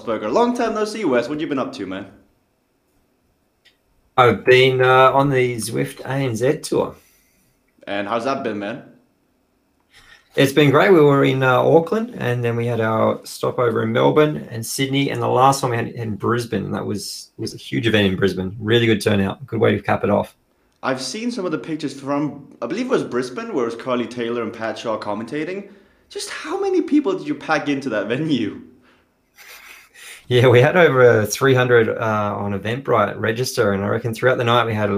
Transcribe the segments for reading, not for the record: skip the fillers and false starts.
Salzburger. Long time no see, Wes. What you been up to, man? I've been on the Zwift ANZ tour. And how's that been, man? It's been great. We were in Auckland, and then we had our stopover in Melbourne and Sydney, and the last one we had in Brisbane. And that was a huge event in Brisbane. Really good turnout. Good way to cap it off. I've seen some of the pictures from, I believe it was Brisbane, where it was Carly Taylor and Pat Shaw commentating. Just how many people did you pack into that venue? Yeah, we had over 300 on Eventbrite register, and I reckon throughout the night we had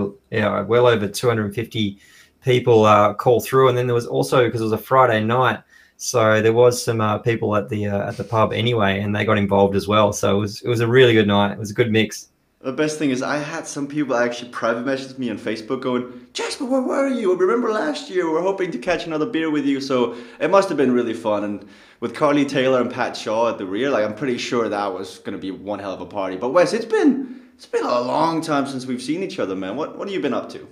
well over 250 people call through. And then there was also, because it was a Friday night, so there was some people at the pub anyway, and they got involved as well. So it was a really good night. It was a good mix. The best thing is I had some people actually private message me on Facebook going, Jasper, where were you? Remember last year we were hoping to catch another beer with you. So it must have been really fun. And with Carly Taylor and Pat Shaw at the rear, like I'm pretty sure that was going to be one hell of a party. But Wes, it's been a long time since we've seen each other, man. What have you been up to?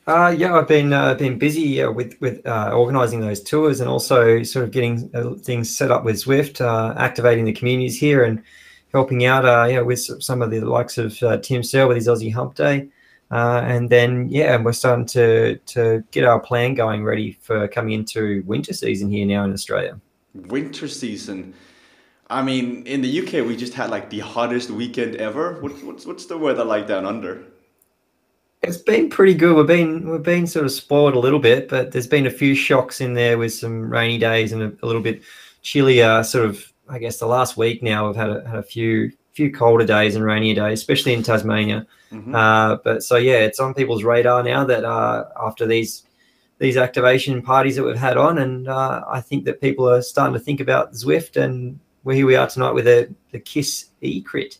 Yeah, I've been busy with organising those tours, and also sort of getting things set up with Zwift, activating the communities here, and helping out with some of the likes of Tim Searle with his Aussie Hump Day, and then we're starting to get our plan going, ready for coming into winter season here now in Australia. Winter season. I mean, in the UK we just had like the hottest weekend ever. What's the weather like down under? It's been pretty good. We've been sort of spoiled a little bit, but there's been a few shocks in there with some rainy days and a little bit chillier. Sort of, I guess, the last week now we've had a few colder days and rainier days, especially in Tasmania. Hmm. But so yeah, it's on people's radar now that after these activation parties that we've had on, and I think that people are starting to think about Zwift, and here we are tonight with the Kiss eCrit.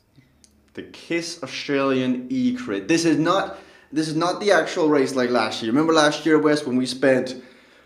The Kiss Australian eCrit. This is not the actual race like last year. Remember last year, Wes, when we spent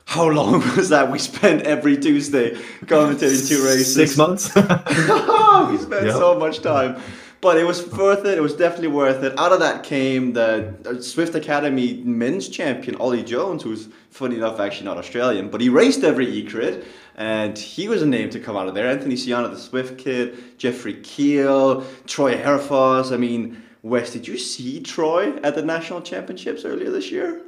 how long was that? We spent every Tuesday commentating two Six races. months. We spent Yep. so much time. But it was worth it. It was definitely worth it. Out of that came the Swift Academy men's champion, Ollie Jones, who's funny enough actually not Australian, but he raced every eCrit, and he was a name to come out of there. Anthony Siana, the Swift kid, Jeffrey Keel, Troy Herfoss. I mean, Wes, did you see Troy at the national championships earlier this year?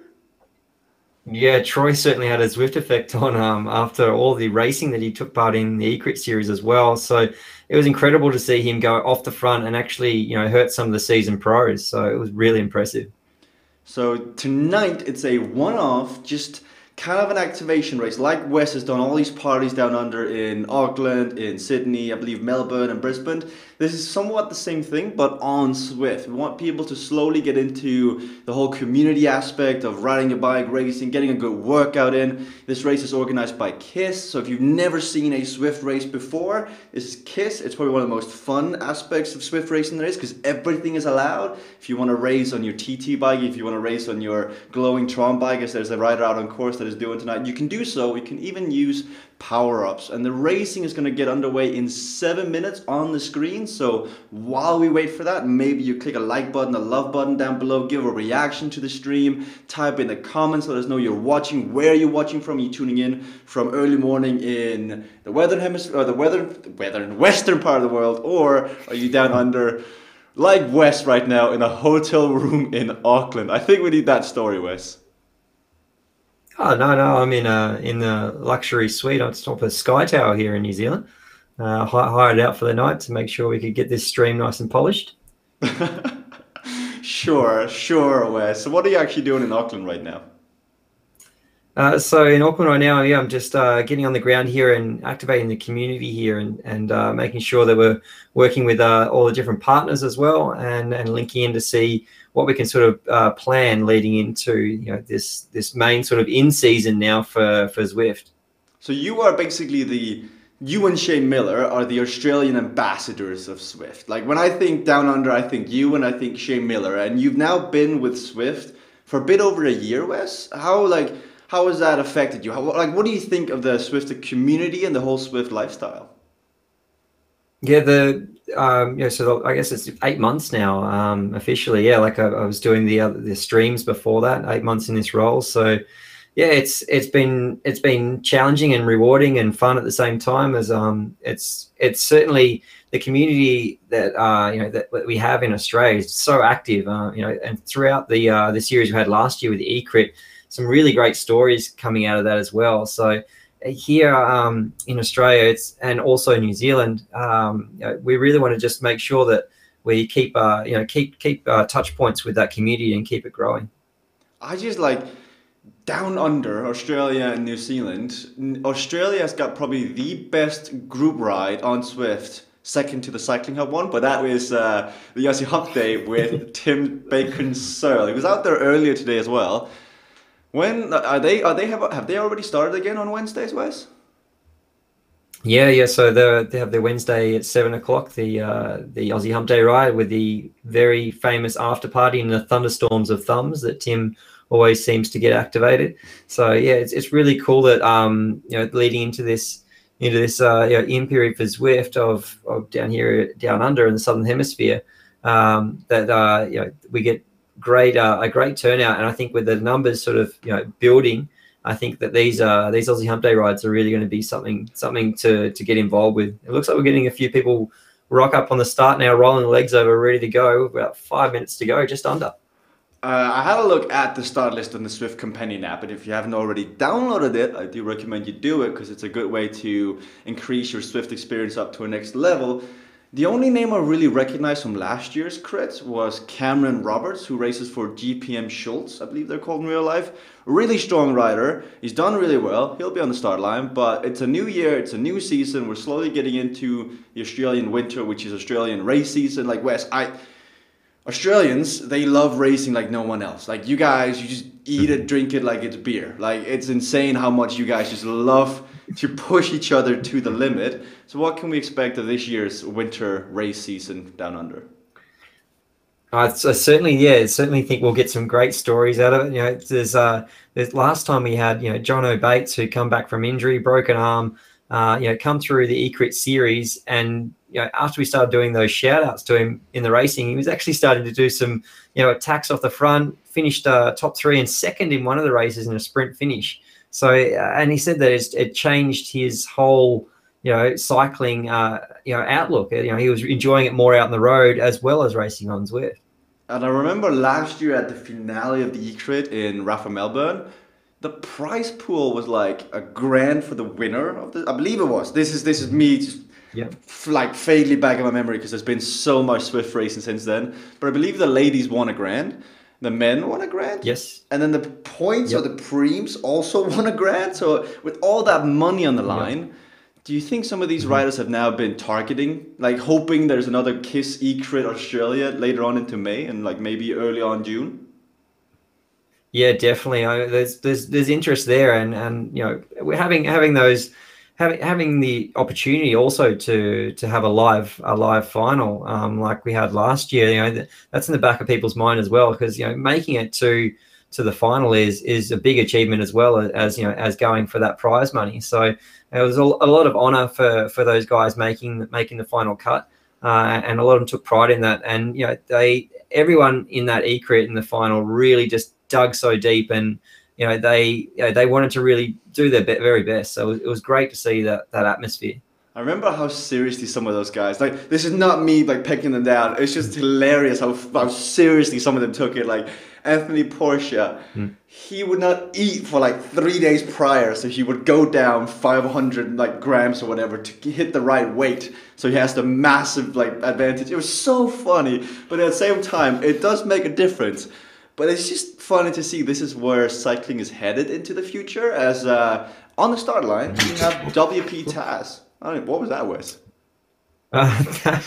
Yeah, Troy certainly had a Zwift effect on after all the racing that he took part in the eCrit series as well. So it was incredible to see him go off the front and actually, hurt some of the season pros. So it was really impressive. So tonight it's a one-off, just kind of an activation race. Like Wes has done all these parties down under in Auckland, in Sydney, I believe Melbourne and Brisbane. This is somewhat the same thing, but on Swift. We want people to slowly get into the whole community aspect of riding your bike, racing, getting a good workout in. This race is organized by KISS, so if you've never seen a Swift race before, this is KISS. It's probably one of the most fun aspects of Swift racing there is, because everything is allowed. If you want to race on your TT bike, if you want to race on your glowing Tron bike, as there's a rider out on course that is doing tonight, you can do so. You can even use power-ups, and the racing is going to get underway in 7 minutes on the screen. So while we wait for that, maybe you click a like button, a love button down below, give a reaction to the stream, type in the comments, let us know you're watching, where you're watching from. Are you tuning in from early morning in the western hemisphere, or the western part of the world, or are you down under like Wes right now in a hotel room in Auckland? I think we need that story, Wes. Oh, no, no, I'm in the luxury suite on top of Sky Tower here in New Zealand. Hired out for the night to make sure we could get this stream nice and polished. Sure, sure, Wes. So what are you actually doing in Auckland right now? So in Auckland right now, yeah, I'm just getting on the ground here and activating the community here, and making sure that we're working with all the different partners as well, and linking in to see what we can sort of plan leading into this main sort of in season now for Zwift. So you and Shane Miller are the Australian ambassadors of Swift. Like when I think down under, I think you and I think Shane Miller, and you've now been with Swift for a bit over a year, Wes. How has that affected you? What do you think of the Swift community and the whole Swift lifestyle? Yeah, I guess it's 8 months now, officially. Yeah, like I was doing the streams before that, 8 months in this role. So Yeah, it's been challenging and rewarding and fun at the same time. As it's certainly the community that that we have in Australia is so active. And throughout the series we had last year with the eCrit, some really great stories coming out of that as well. So here in Australia, and also New Zealand, we really want to just make sure that we keep keep touch points with that community and keep it growing. I just like down under Australia and New Zealand. Australia has got probably the best group ride on Zwift, second to the Cycling Hub one, but that was the Aussie Hump Day with Tim Bacon Searle. He was out there earlier today as well. When have they already started again on Wednesdays, Wes? Yeah. So they have their Wednesday at 7 o'clock, the Aussie Hump Day ride with the very famous after party and the thunderstorms of thumbs that Tim always seems to get activated. So yeah, it's really cool that leading into this in period for Zwift of down under in the southern hemisphere, that we get a great turnout, and I think with the numbers sort of building, I think that these Aussie Hump Day rides are really going to be something to get involved with. It looks like we're getting a few people rock up on the start now, rolling the legs over, ready to go. About 5 minutes to go, just under. I had a look at the start list on the Zwift Companion app, and if you haven't already downloaded it, I do recommend you do it because it's a good way to increase your Zwift experience up to a next level. The only name I really recognized from last year's crit was Cameron Roberts, who races for GPM Schultz, I believe they're called in real life. Really strong rider. He's done really well. He'll be on the start line, but it's a new year, it's a new season. We're slowly getting into the Australian winter, which is Australian race season. Like Wes, Australians, they love racing like no one else. Like you guys, you just eat it, drink it like it's beer. Like it's insane how much you guys just love to push each other to the limit. So what can we expect of this year's winter race season down under? I certainly think we'll get some great stories out of it. There's last time we had John O'Bates, who come back from injury, broken arm, come through the eCrit series, and after we started doing those shout outs to him in the racing, he was actually starting to do some attacks off the front, finished top 3 and second in one of the races in a sprint finish. So and he said that it changed his whole cycling outlook. He was enjoying it more out on the road as well as racing on Zwift. And I remember last year at the finale of the eCrit in Rafa Melbourne, the prize pool was like $1,000 for the winner of the. I believe it was. This is me just like vaguely back in my memory because there's been so much Zwift racing since then. But I believe the ladies won $1,000, the men won $1,000. Yes. And then the points or the preems also won $1,000. So with all that money on the line, do you think some of these riders have now been targeting, like hoping there's another KISS eCrit Australia later on into May and like maybe early on June? Yeah, definitely. There's interest there, and we're having the opportunity also to have a live final like we had last year. That's in the back of people's mind as well, because making it to the final is a big achievement as well as going for that prize money. So it was a lot of honor for those guys making the final cut, and a lot of them took pride in that. And everyone in that eCrit in the final really just dug so deep, and they wanted to really do their very best. So it was great to see that atmosphere. I remember how seriously some of those guys, like, this is not me like pecking them down, it's just hilarious how seriously some of them took it. Like Anthony Portia, he would not eat for like 3 days prior, so he would go down 500 like grams or whatever to hit the right weight, so he has the massive like advantage. It was so funny, but at the same time it does make a difference. But it's just funny to see this is where cycling is headed into the future, as on the start line you have WP Taz. I don't know, what was that, Wes? That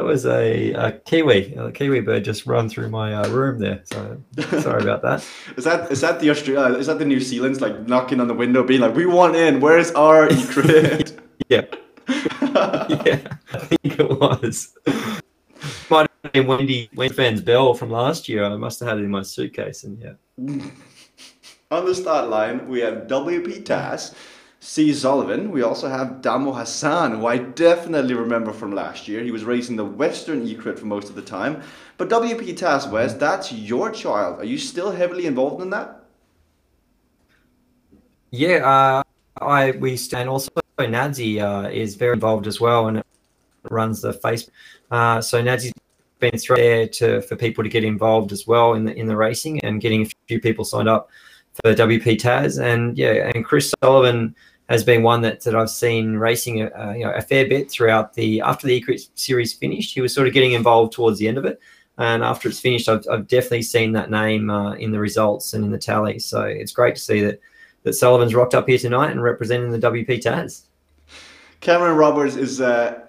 was a kiwi. A kiwi bird just run through my room there. So sorry about that. Is that the Australia? Is that the New Zealand's like knocking on the window, being like, "We want in. Where's our eCrit?" Yeah, yeah, I think it was. Might have been Wendy Fan's bell from last year. I must have had it in my suitcase, and yeah. On the start line, we have WP Taz, C. Sullivan. We also have Damo Hassan, who I definitely remember from last year. He was racing the Western eCrit for most of the time. But WP Taz, Wes, that's your child. Are you still heavily involved in that? Yeah, and also Nadsy is very involved as well, and runs the Facebook. So Nadsy's been through there for people to get involved as well in the racing, and getting a few people signed up for WP Taz. And yeah, and Chris Sullivan has been one that I've seen racing a fair bit throughout after the eCrit series finished. He was sort of getting involved towards the end of it. And after it's finished, I've definitely seen that name in the results and in the tally. So it's great to see that Sullivan's rocked up here tonight and representing the WP Taz. Cameron Roberts is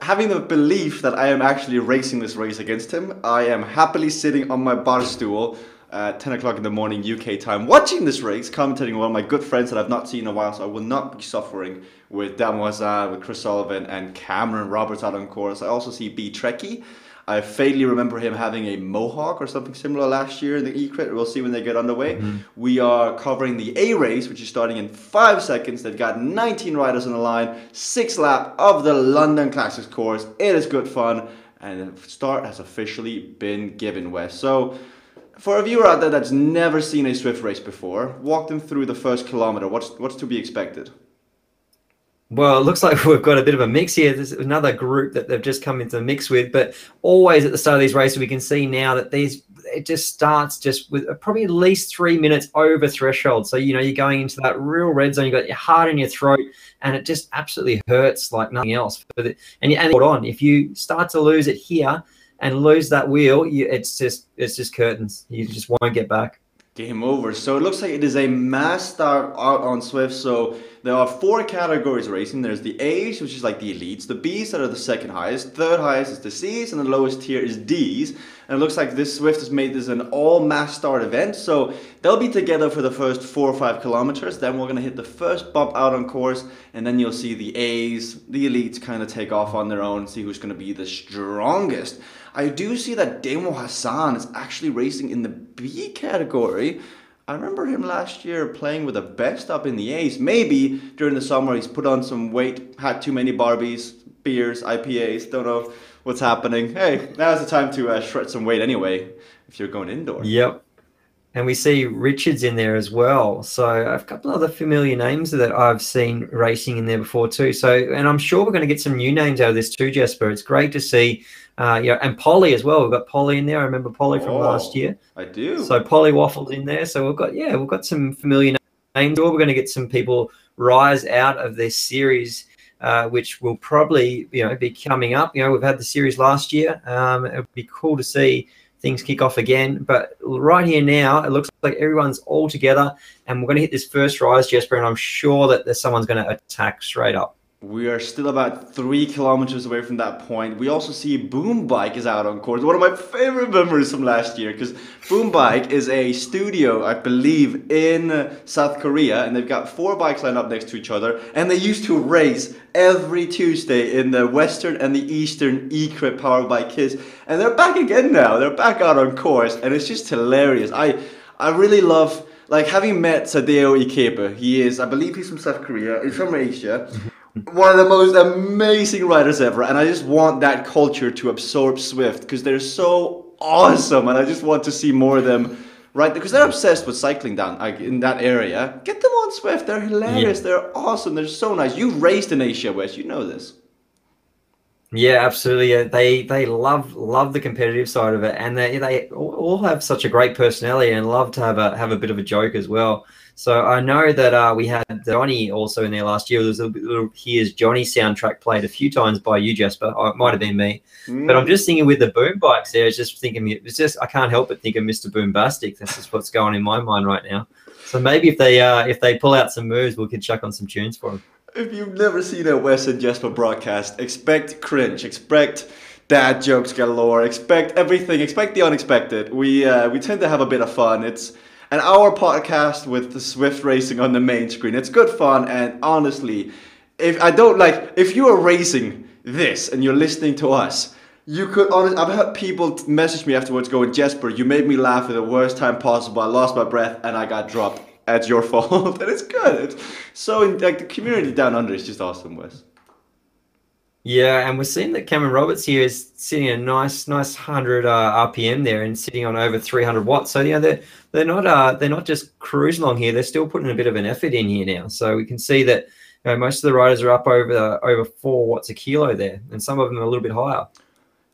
having the belief that I am actually racing this race against him. I am happily sitting on my bar stool at 10 o'clock in the morning UK time, watching this race, commentating with one of my good friends that I've not seen in a while, so I will not be suffering with Damoiselle, with Chris Sullivan, and Cameron Roberts out on course. I also see B. Trekkie. I vaguely remember him having a mohawk or something similar last year in the eCrit. We'll see when they get underway. Mm-hmm. We are covering the A race, which is starting in 5 seconds. They've got 19 riders on the line, 6th lap of the London Classics course. It is good fun, and the start has officially been given, Wes. So, for a viewer out there that's never seen a Zwift race before, walk them through the first kilometer. What's to be expected? Well, it looks like we've got a bit of a mix here. There's another group that they've just come into the mix with, but always at the start of these races, we can see now that it just starts just with probably at least 3 minutes over threshold. So, you're going into that real red zone. You've got your heart in your throat, and it just absolutely hurts like nothing else. And hold on, if you start to lose it here and lose that wheel, it's just curtains. You just won't get back. Game over. So it looks like it is a mass start out on Zwift. So there are 4 categories racing. There's the A's, which is like the elites, the B's that are the second highest, third highest is the C's, and the lowest tier is D's. And it looks like this Zwift has made this an all mass start event. So they'll be together for the first 4 or 5 kilometers. Then we're going to hit the first bump out on course, and then you'll see the A's, the elites kind of take off on their own, see who's going to be the strongest. I do see that Demo Hassan is actually racing in the B category. I remember him last year playing with the best up in the A's. Maybe during the summer he's put on some weight, had too many Barbies, beers, IPAs, don't know what's happening. Hey, now's the time to shred some weight anyway, if you're going indoor. Yep. And we see Richards in there as well. So a couple of other familiar names that I've seen racing in there before too. So, and I'm sure we're going to get some new names out of this too, Jesper. It's great to see, and Polly as well. We've got Polly in there. I remember Polly from last year. I do. So Polly Waffles in there. So we've got some familiar names. We're going to get some people rise out of this series, which will probably, be coming up. We've had the series last year. It would be cool to see things kick off again, but right here now, it looks like everyone's all together, and we're going to hit this first rise, Jesper, and I'm sure that someone's going to attack straight up. We are still about 3 kilometers away from that point. We also see Boom Bike is out on course. One of my favorite memories from last year, because Boom Bike is a studio, I believe, in South Korea, and they've got 4 bikes lined up next to each other, and they used to race every Tuesday in the Western and the Eastern eCrit powered by Kiss, and they're back again now. They're back out on course, and it's just hilarious. I really love, like, having met Sadeo Ikepe. He is, I believe he's from South Korea. He's from Asia. One of the most amazing riders ever, and I just want that culture to absorb Zwift because they're so awesome, and I just want to see more of them, right? Because they're obsessed with cycling down in that area. Get them on Zwift. They're hilarious. Yeah. They're awesome. They're so nice. You raced in Asia, Wes. You know this. Yeah, absolutely. Yeah, they love the competitive side of it, and they all have such a great personality and love to have a bit of a joke as well. So I know that we had Johnny also in there last year. There was a little Here's Johnny soundtrack played a few times by you, Jesper. Oh, it might have been me. But I'm just thinking with the boom bikes there, I can't help but think of Mr. Boombastic. That's just what's going in my mind right now. So maybe if they pull out some moves, we could chuck on some tunes for them. If you've never seen a Wes and Jesper broadcast, expect cringe, expect dad jokes galore, expect everything, expect the unexpected. We tend to have a bit of fun. It's an hour podcast with the Zwift racing on the main screen. It's good fun, and honestly, if you are racing this and you're listening to us, you could honestly, I've had people message me afterwards going, Jesper, you made me laugh at the worst time possible. I lost my breath and I got dropped. It's your fault. And it's good. It's so, the community down under is just awesome, Wes. Yeah, and we're seeing that Cameron Roberts here is sitting at a nice 100 RPM there and sitting on over 300 watts. So they're not just cruising along here. They're still putting a bit of an effort in here now. So we can see that most of the riders are up over 4 watts a kilo there, and some of them are a little bit higher.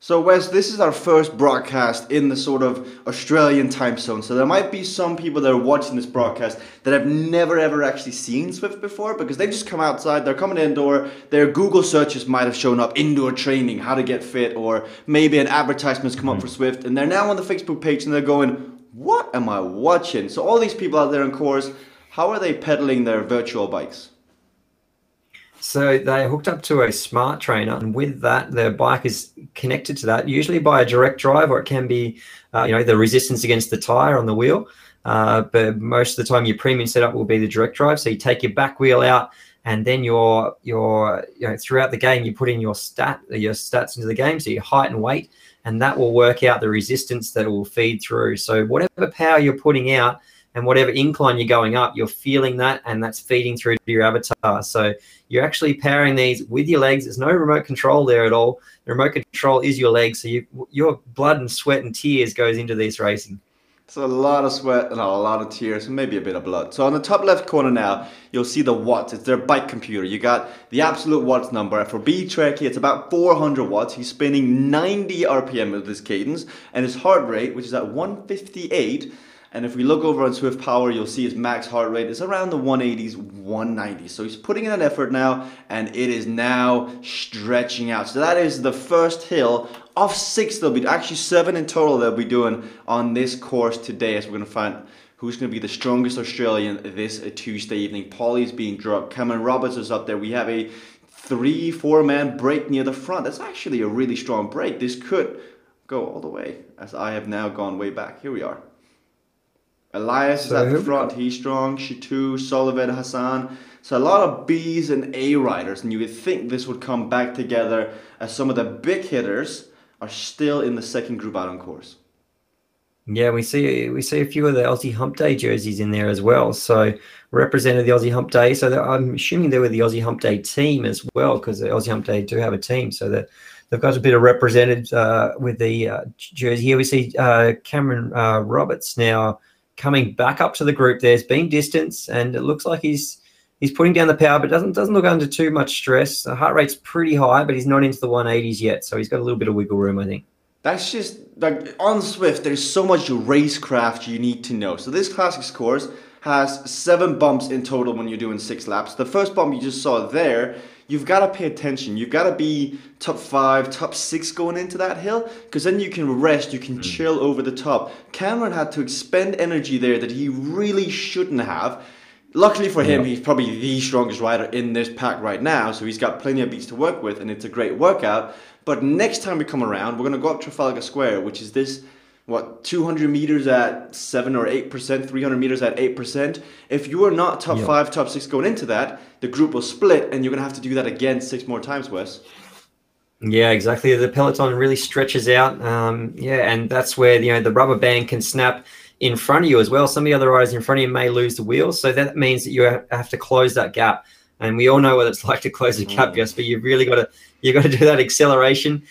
So, Wes, this is our first broadcast in the sort of Australian time zone. So there might be some people that are watching this broadcast that have never ever actually seen Zwift before because they've just come outside, they're coming indoor, their Google searches might have shown up indoor training, how to get fit, or maybe an advertisement's come up for Zwift, and they're now on the Facebook page and they're going, what am I watching? So all these people out there in course, how are they pedaling their virtual bikes? So they hooked up to a smart trainer, and with that, their bike is connected to that, usually by a direct drive, or it can be, the resistance against the tire on the wheel. But most of the time, your premium setup will be the direct drive. So you take your back wheel out, and then your throughout the game, you put in your stats into the game, so your height and weight, and that will work out the resistance that it will feed through. So whatever power you're putting out and whatever incline you're going up, you're feeling that, and that's feeding through to your avatar. So you're actually powering these with your legs. There's no remote control there at all. The remote control is your legs. So your blood and sweat and tears goes into this racing. So a lot of sweat and a lot of tears and maybe a bit of blood. So on the top left corner now, you'll see the watts. It's their bike computer. You got the absolute watts number. For B-Trekkie, it's about 400 watts. He's spinning 90 RPM with this cadence, and his heart rate, which is at 158. And if we look over on Zwift Power, you'll see his max heart rate is around the 180s, 190s. So he's putting in an effort now, and it is now stretching out. So that is the first hill of 6. There'll be actually 7 in total they'll be doing on this course today, as we're going to find who's going to be the strongest Australian this Tuesday evening. Paulie's being dropped. Cameron Roberts is up there. We have a 3-4 man break near the front. That's actually a really strong break. This could go all the way, as I have now gone way back. Here we are. Elias is at the front, he's strong. Shitu, Solivet, Hassan. So a lot of B's and A riders, and you would think this would come back together as some of the big hitters are still in the second group out on course. Yeah, we see a few of the Aussie Hump Day jerseys in there as well. So represented the Aussie Hump Day. So I'm assuming they were the Aussie Hump Day team as well, because the Aussie Hump Day do have a team. So that they've got a bit of represented with the jersey. Here we see Cameron Roberts now coming back up to the group. There's been distance, and it looks like he's putting down the power, but doesn't look under too much stress. The heart rate's pretty high, but he's not into the 180s yet, so he's got a little bit of wiggle room, I think. That's just, like, on Zwift, there's so much racecraft you need to know. So this Classics course has 7 bumps in total when you're doing 6 laps. The first bump you just saw there, you've got to pay attention. You've got to be top 5, top 6 going into that hill, because then you can rest, you can chill over the top. Cameron had to expend energy there that he really shouldn't have. Luckily for him, he's probably the strongest rider in this pack right now, so he's got plenty of beats to work with, and it's a great workout. But next time we come around, we're going to go up Trafalgar Square, which is this, 200 meters at 7 or 8%, 300 meters at 8%. If you are not top 5, top 6 going into that, the group will split, and you're going to have to do that again 6 more times, Wes. Yeah, exactly. The peloton really stretches out. And that's where the rubber band can snap in front of you as well. Some of the other riders in front of you may lose the wheel, so that means that you have to close that gap. And we all know what it's like to close a gap, yes, but you've really got to do that acceleration.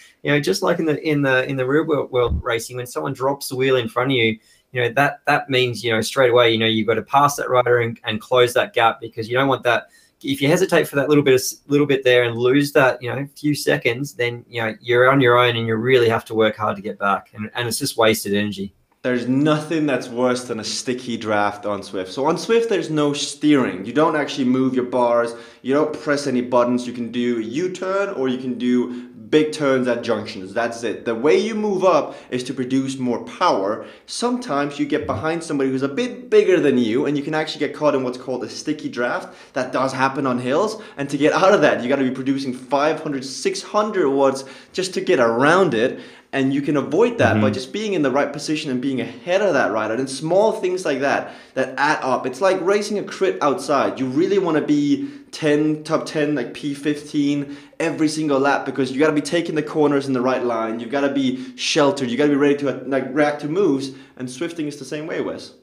Just like in the real world racing, when someone drops the wheel in front of you, that means straight away you've got to pass that rider and close that gap, because you don't want that. If you hesitate for that little bit there and lose that few seconds, then you're on your own, and you really have to work hard to get back, and it's just wasted energy. There's nothing that's worse than a sticky draft on Zwift. So on Zwift, there's no steering. You don't actually move your bars. You don't press any buttons. You can do a U-turn, or you can do big turns at junctions. That's it. The way you move up is to produce more power. Sometimes you get behind somebody who's a bit bigger than you, and you can actually get caught in what's called a sticky draft. That does happen on hills. And to get out of that, you got to be producing 500, 600 watts just to get around it. And you can avoid that by just being in the right position and being ahead of that rider. And small things like that add up. It's like racing a crit outside. You really want to be top 10, like P15 every single lap, because you got to be taking the corners in the right line. You've got to be sheltered. You got to be ready to react to moves. And Zwifting is the same way, Wes.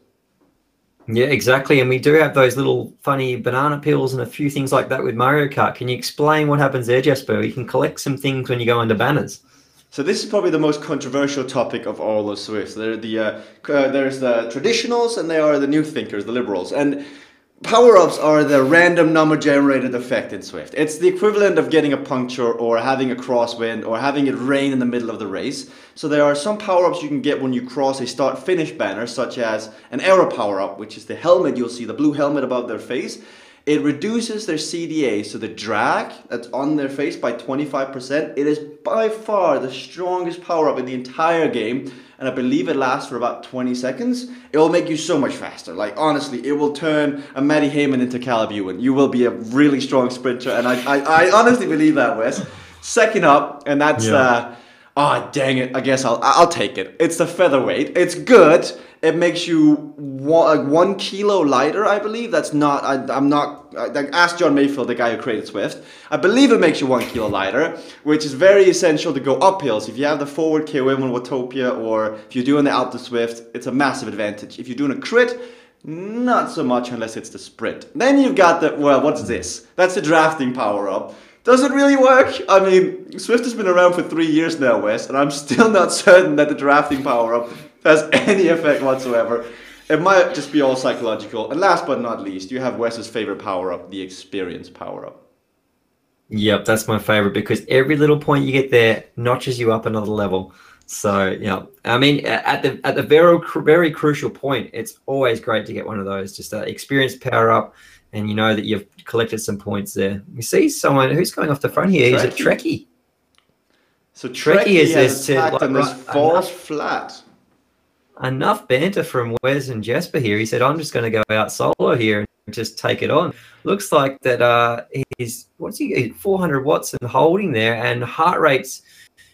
Yeah, exactly. And we do have those little funny banana peels and a few things like that with Mario Kart. Can you explain what happens there, Jesper? You can collect some things when you go into banners. So this is probably the most controversial topic of all of Swift. There's the traditionals and there are the new thinkers, the liberals. And power-ups are the random number generated effect in Swift. It's the equivalent of getting a puncture or having a crosswind or having it rain in the middle of the race. So there are some power-ups you can get when you cross a start-finish banner, such as an arrow power-up, which is the helmet. You'll see the blue helmet above their face. It reduces their CDA, so the drag that's on their face, by 25%. It is by far the strongest power-up in the entire game, and I believe it lasts for about 20 seconds. It will make you so much faster. Like, honestly, it will turn a Matty Heyman into Caleb Ewan. You will be a really strong sprinter, and I honestly believe that, Wes. Second up, and that's oh, dang it, I guess I'll take it. It's the featherweight. It's good. It makes you 1 kilo lighter, I believe. That's not, I'm not, ask John Mayfield, the guy who created Zwift. I believe it makes you 1 kilo lighter, which is very essential to go uphills. If you have the forward KOM on Watopia, or if you're doing the Alp to Zwift, it's a massive advantage. If you're doing a crit, not so much unless it's the sprint. Then you've got the, well, what's this? That's the drafting power-up. Does it really work? I mean, Zwift has been around for 3 years now, Wes, and I'm still not certain that the drafting power-up has any effect whatsoever. It might just be all psychological. And last but not least, you have Wes's favorite power-up, the experience power-up. Yep, that's my favorite, because every little point you get there notches you up another level. So, yeah, I mean, at the very crucial point, it's always great to get one of those, just an experience power-up, and you know that you've collected some points there. We see someone who's going off the front here. He's a Trekkie. So Trekkie is has attacked on this false flat. Enough banter from Wes and Jesper here. He said, I'm just going to go out solo here and just take it on. Looks like that he's, what's he, 400 watts and holding there, and heart rates,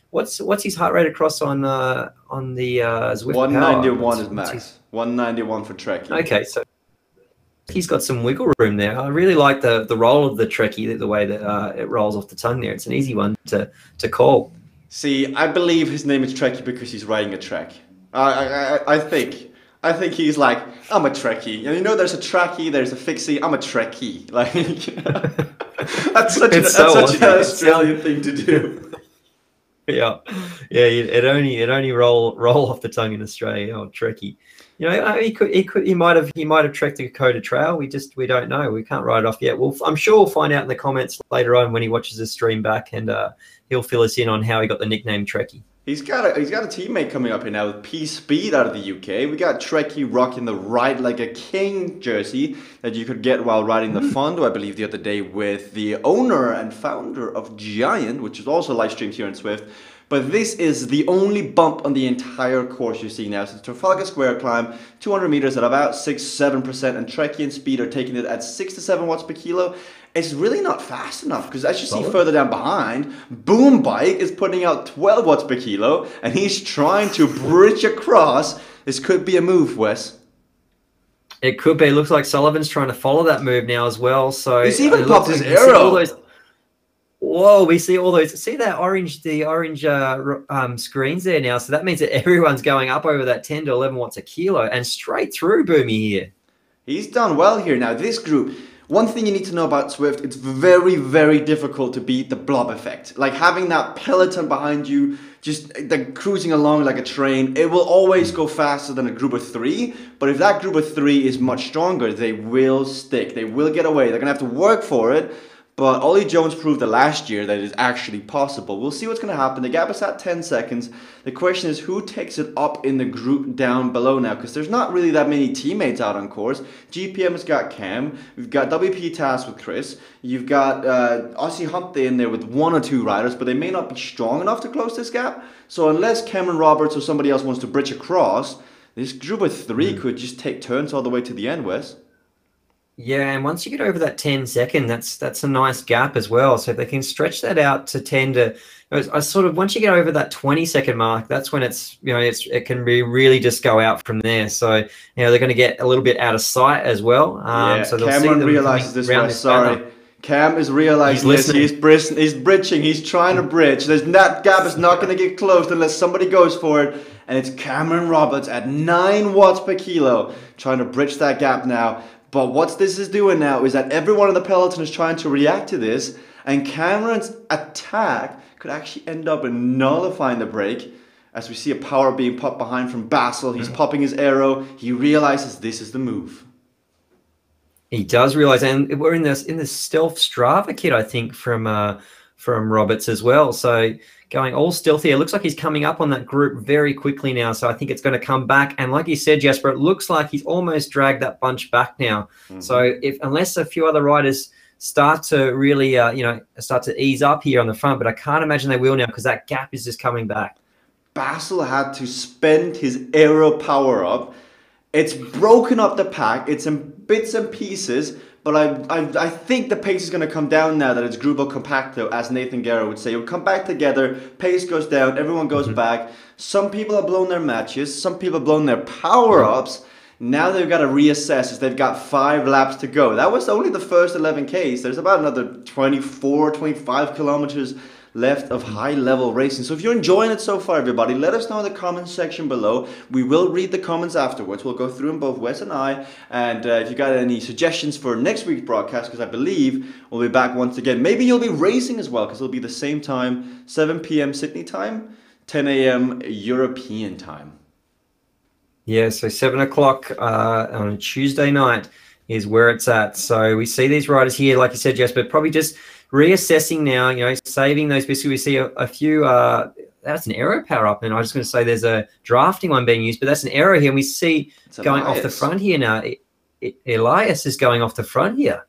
what's his heart rate across on the Zwift 191 power? Is max. 191 for Trekkie. Okay, so he's got some wiggle room there. I really like the roll of the Trekkie, the way that it rolls off the tongue there. It's an easy one to call. See, I believe his name is Trekkie because he's riding a Trek. I think he's like, I'm a Trekkie. And you know, there's a Trekkie, there's a Fixie, I'm a Trekkie. Like, that's such an Australian thing to do. Yeah. It only roll off the tongue in Australia. Oh, Trekkie. You know, he might have trekked the Dakota Trail. We don't know. We can't write it off yet. I'm sure we'll find out in the comments later on when he watches the stream back, and he'll fill us in on how he got the nickname Trekkie. He's got a teammate coming up here now with P Speed out of the UK. We got Trekkie rocking the Ride Like a King jersey that you could get while riding the Fondo, I believe, the other day with the owner and founder of Giant, which is also live streamed here in Zwift. But this is the only bump on the entire course you see now. So it's Trafalgar Square climb, 200 meters at about 6-7%, and Trekkie and Speed are taking it at 6 to 7 watts per kilo. It's really not fast enough, because as you see further down behind, Boom Bike is putting out 12 watts per kilo, and he's trying to bridge across. This could be a move, Wes. It could be. It looks like Sullivan's trying to follow that move now as well. So he's even popped his arrow. Whoa, we see all those. See that orange screens there now. So that means that everyone's going up over that 10 to 11 watts a kilo and straight through Boomy here. He's done well here. Now, this group, one thing you need to know about Zwift, it's very, very difficult to beat the blob effect. Like having that peloton behind you, just cruising along like a train, it will always go faster than a group of 3. But if that group of 3 is much stronger, they will stick. They will get away. They're going to have to work for it. But Ollie Jones proved last year that it is actually possible. We'll see what's going to happen. The gap is at 10 seconds. The question is who takes it up in the group down below now, because there's not really that many teammates out on course. GPM has got Cam. We've got WP Task with Chris. You've got Aussie Humpty in there with 1 or 2 riders, but they may not be strong enough to close this gap. So unless Cameron Roberts or somebody else wants to bridge across, this group of 3 could just take turns all the way to the end, Wes. Yeah, and once you get over that 10-second, that's a nice gap as well. So if they can stretch that out to 10 to, once you get over that 20-second mark, that's when it can really just go out from there. So they're going to get a little bit out of sight as well. Yeah, so they'll Cameron see realizes this one. Sorry, Cam is realizing this. He's bridging. He's trying to bridge. That gap is not going to get closed unless somebody goes for it. And it's Cameron Roberts at 9 watts per kilo trying to bridge that gap now. But what this is doing now is that everyone in the peloton is trying to react to this. And Cameron's attack could actually end up in nullifying the break. As we see a power being popped behind from Basil. He's popping his arrow. He realizes this is the move. He does realize, and we're in this stealth Strava kit, I think, from Roberts as well. So going all stealthy. It looks like he's coming up on that group very quickly now. So I think it's going to come back. And like you said, Jasper, it looks like he's almost dragged that bunch back now. So unless a few other riders start to really, start to ease up here on the front, but I can't imagine they will now because that gap is just coming back. Basil had to spend his aero power up. It's broken up the pack. It's in bits and pieces, but I think the pace is going to come down now that it's Grupo Compacto, as Nathan Guerra would say. It will come back together, pace goes down, everyone goes back. Some people have blown their matches, some people have blown their power-ups. Now they've got to reassess as they've got 5 laps to go. That was only the first 11Ks. There's about another 24, 25 kilometers left of high-level racing. So if you're enjoying it so far, everybody, let us know in the comments section below. We will read the comments afterwards. We'll go through them, both Wes and I. And if you got any suggestions for next week's broadcast, because I believe we'll be back once again. Maybe you'll be racing as well, because it'll be the same time, 7 p.m. Sydney time, 10 a.m. European time. Yeah, so 7 o'clock on a Tuesday night is where it's at. So we see these riders here, like you said, Jasper, probably just reassessing now, saving those bits. We see a few, that's an aero power up. And I was just going to say there's a drafting one being used, but that's an aero here. And we see going off the front here now. Elias is going off the front here.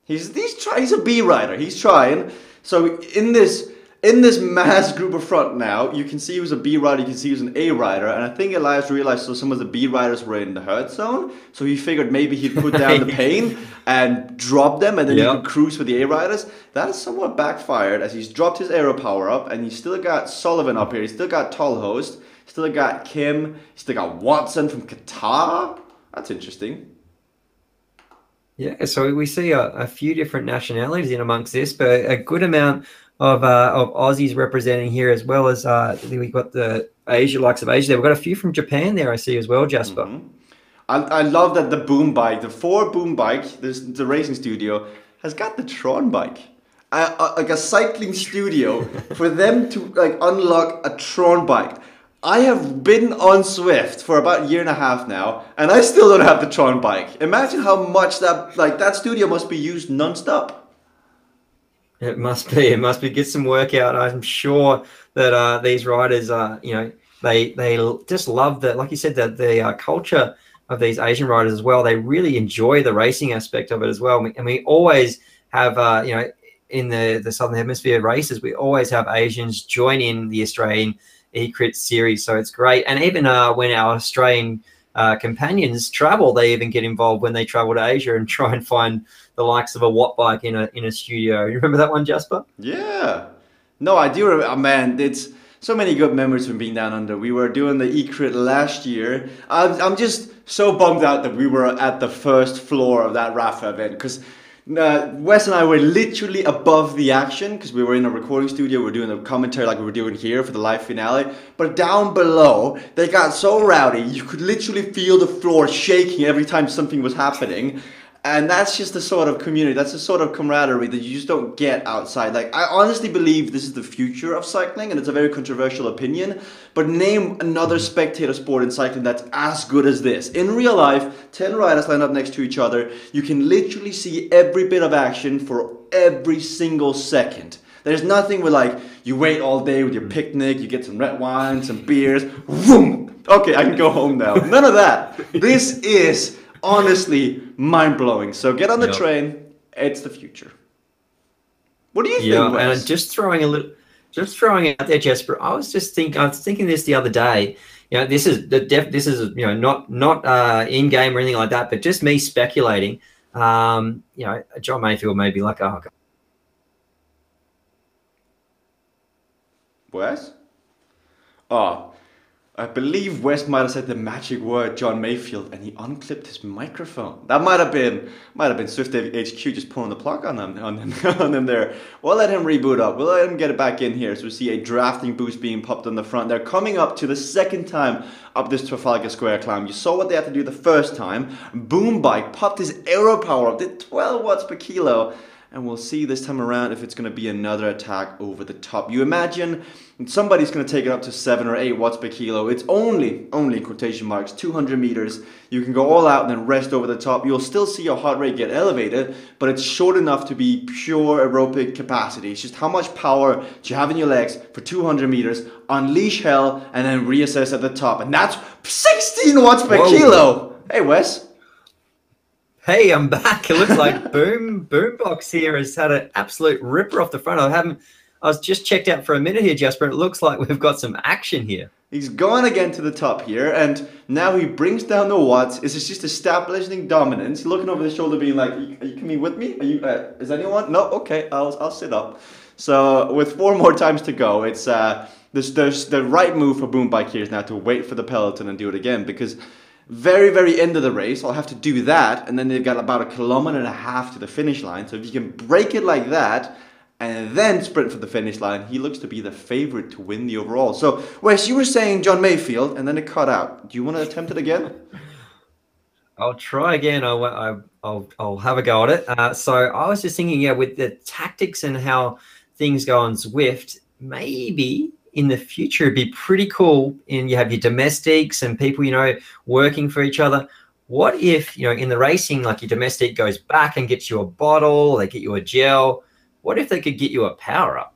He's a B rider. He's trying. So in this mass group of front now, you can see he was a B rider, you can see he was an A rider, and I think Elias realized some of the B riders were in the hurt zone, so he figured maybe he'd put down the pain and drop them, and then he could cruise for the A riders. That has somewhat backfired as he's dropped his aero power up, and he's still got Sullivan up here, he's still got Tolhost, still got Kim, he's still got Watson from Qatar. That's interesting. Yeah, so we see a few different nationalities in amongst this, but a good amount of Aussies representing here, as well as we've got the likes of Asia there. We've got a few from Japan there, I see as well, Jasper. I love that the boom bike, the 4 boom bike, the racing studio, has got the Tron bike. Like a cycling studio for them to unlock a Tron bike. I have been on Zwift for about a year and a half now, and I still don't have the Tron bike. Imagine how much that studio must be used non-stop. It must be. It must be. Get some work out. I'm sure that these riders, they just love that. Like you said, that the culture of these Asian riders as well. They really enjoy the racing aspect of it as well. And we always have, in the Southern Hemisphere races, we always have Asians join in the Australian eCrit series. So it's great. And even when our Australian companions travel, they even get involved when they travel to Asia and try and find the likes of a watt bike in a studio. You remember that one, Jasper? Yeah. No, I do remember. Oh, man, it's so many good memories from being down under. We were doing the eCrit last year. I'm just so bummed out that we were at the first floor of that Rafa event, because Wes and I were literally above the action because we were in a recording studio. We were doing a commentary like we were doing here for the live finale. But down below, they got so rowdy, you could literally feel the floor shaking every time something was happening. And that's just the sort of community, that's the sort of camaraderie that you just don't get outside. Like, I honestly believe this is the future of cycling, and it's a very controversial opinion, but name another spectator sport in cycling that's as good as this. In real life, 10 riders lined up next to each other, you can literally see every bit of action for every single second. There's nothing where you wait all day with your picnic, you get some red wine, some beers, boom, okay, I can go home now. None of that. This is honestly mind-blowing. So get on the train. It's the future. What do you think, Wes? And just throwing it out there, Jasper. I was thinking this the other day. This is not in game or anything like that, but just me speculating. John Mayfield may be like, oh, God. Wes? Oh, I believe Wes might have said the magic word John Mayfield, and he unclipped his microphone. That might have been Swift HQ just pulling the plug on him on him there. We'll let him reboot up. We'll let him get it back in here. So we see a drafting boost being popped on the front. They're coming up to the second time up this Trafalgar Square climb. You saw what they had to do the first time. Boom Bike popped his aero power up, did 12 watts per kilo. And we'll see this time around if it's going to be another attack over the top. You imagine somebody's going to take it up to 7 or 8 watts per kilo. It's only quotation marks, 200 meters. You can go all out and then rest over the top. You'll still see your heart rate get elevated, but it's short enough to be pure aerobic capacity. It's just how much power do you have in your legs for 200 meters, unleash hell, and then reassess at the top. And that's 16 watts per kilo. Hey, Wes. Hey, I'm back. It looks like Boombox here has had an absolute ripper off the front. I was just checked out for a minute here, Jasper. It looks like we've got some action here. He's gone again to the top here, and now he brings down the watts. This is just establishing dominance. He's looking over his shoulder, being like, "Are you coming with me? Are you? Is anyone? No. Okay, I'll sit up." So with 4 more times to go, it's there's the right move for Boom Bike here is now to wait for the peloton and do it again, because very end of the race, I'll have to do that, and then they've got about 1.5 kilometers to the finish line. So if you can break it like that and then sprint for the finish line, he looks to be the favorite to win the overall. So Wes, you were saying John Mayfield, and then it cut out. Do you want to attempt it again? I'll try again. I'll have a go at it. So I was just thinking, with the tactics and how things go on Zwift, maybe in the future it'd be pretty cool, and you have your domestiques and people working for each other. What if in the racing, like, your domestique goes back and gets you a bottle, they get you a gel? What if they could get you a power up?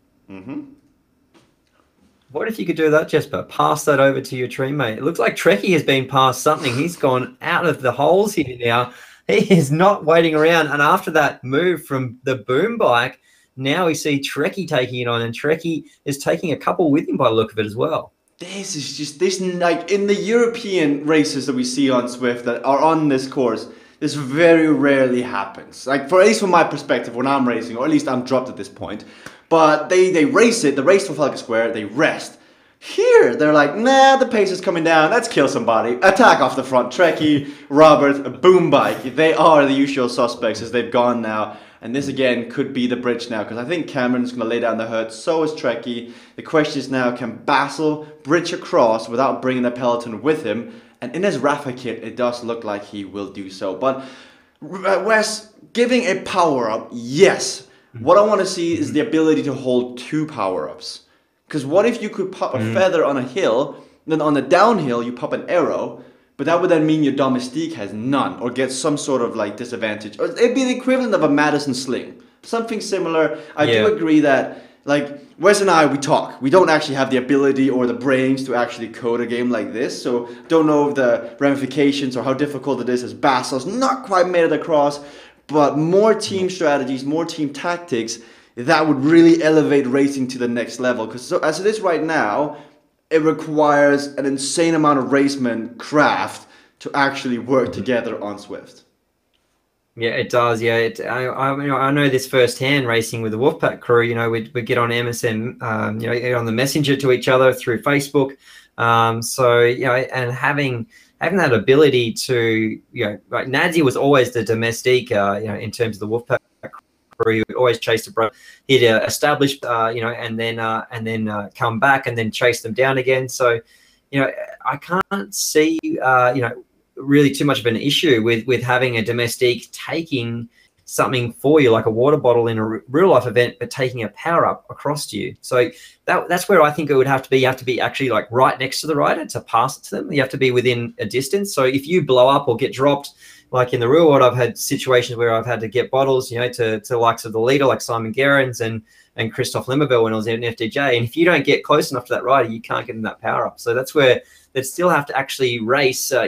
What if you could do that, Jesper? Pass that over to your teammate. It looks like Trekkie has been passed something. He's gone out of the holes here now. He is not waiting around. And after that move from the Boom Bike, now we see Trekkie taking it on, and Trekkie is taking a couple with him by the look of it as well. This is just, like in the European races that we see on Zwift that are on this course, this very rarely happens. Like, at least from my perspective, when I'm racing, or at least I'm dropped at this point. But they race it, the race for Trafalgar Square, they rest. Here, they're like, nah, the pace is coming down, let's kill somebody. Attack off the front. Trekkie, Robert, Boom Bike, they are the usual suspects as they've gone now. And this again could be the bridge now, because I think Cameron's going to lay down the hurt, so is Trekkie. The question is now, can Basil bridge across without bringing the peloton with him? And in his Rafa kit, it does look like he will do so. But Wes, giving a power-up, yes. What I want to see is the ability to hold 2 power-ups. Because what if you could pop a feather on a hill, then on the downhill you pop an arrow, but that would then mean your domestique has none, or gets some sort of like disadvantage. Or it'd be the equivalent of a Madison sling. Something similar. I do agree that, like, Wes and I, we talk. We don't actually have the ability or the brains to actually code a game like this, so don't know the ramifications or how difficult it is, as Basil's not quite made it across, but more team strategies, more team tactics, that would really elevate racing to the next level. Because as it is right now, it requires an insane amount of raceman craft to actually work together on Zwift. Yeah, it does. Yeah, I know this firsthand, racing with the Wolfpack crew. We get on MSN, on the messenger to each other through Facebook. And having that ability to, like Nadzie was always the domestique, in terms of the Wolfpack crew. He would always chase the bro. He'd establish, and then come back and then chase them down again. So, I can't see, really too much of an issue with having a domestique taking something for you, like a water bottle in a real life event, but taking a power up across to you. So that's where I think it would have to be. You have to be actually like right next to the rider to pass it to them. You have to be within a distance. So if you blow up or get dropped, like in the real world, I've had situations where I've had to get bottles, to the likes of the leader, like Simon Gerrans and Christoph Limmerville when I was in FDJ. And if you don't get close enough to that rider, you can't get in that power up. So that's where they'd still have to actually race, to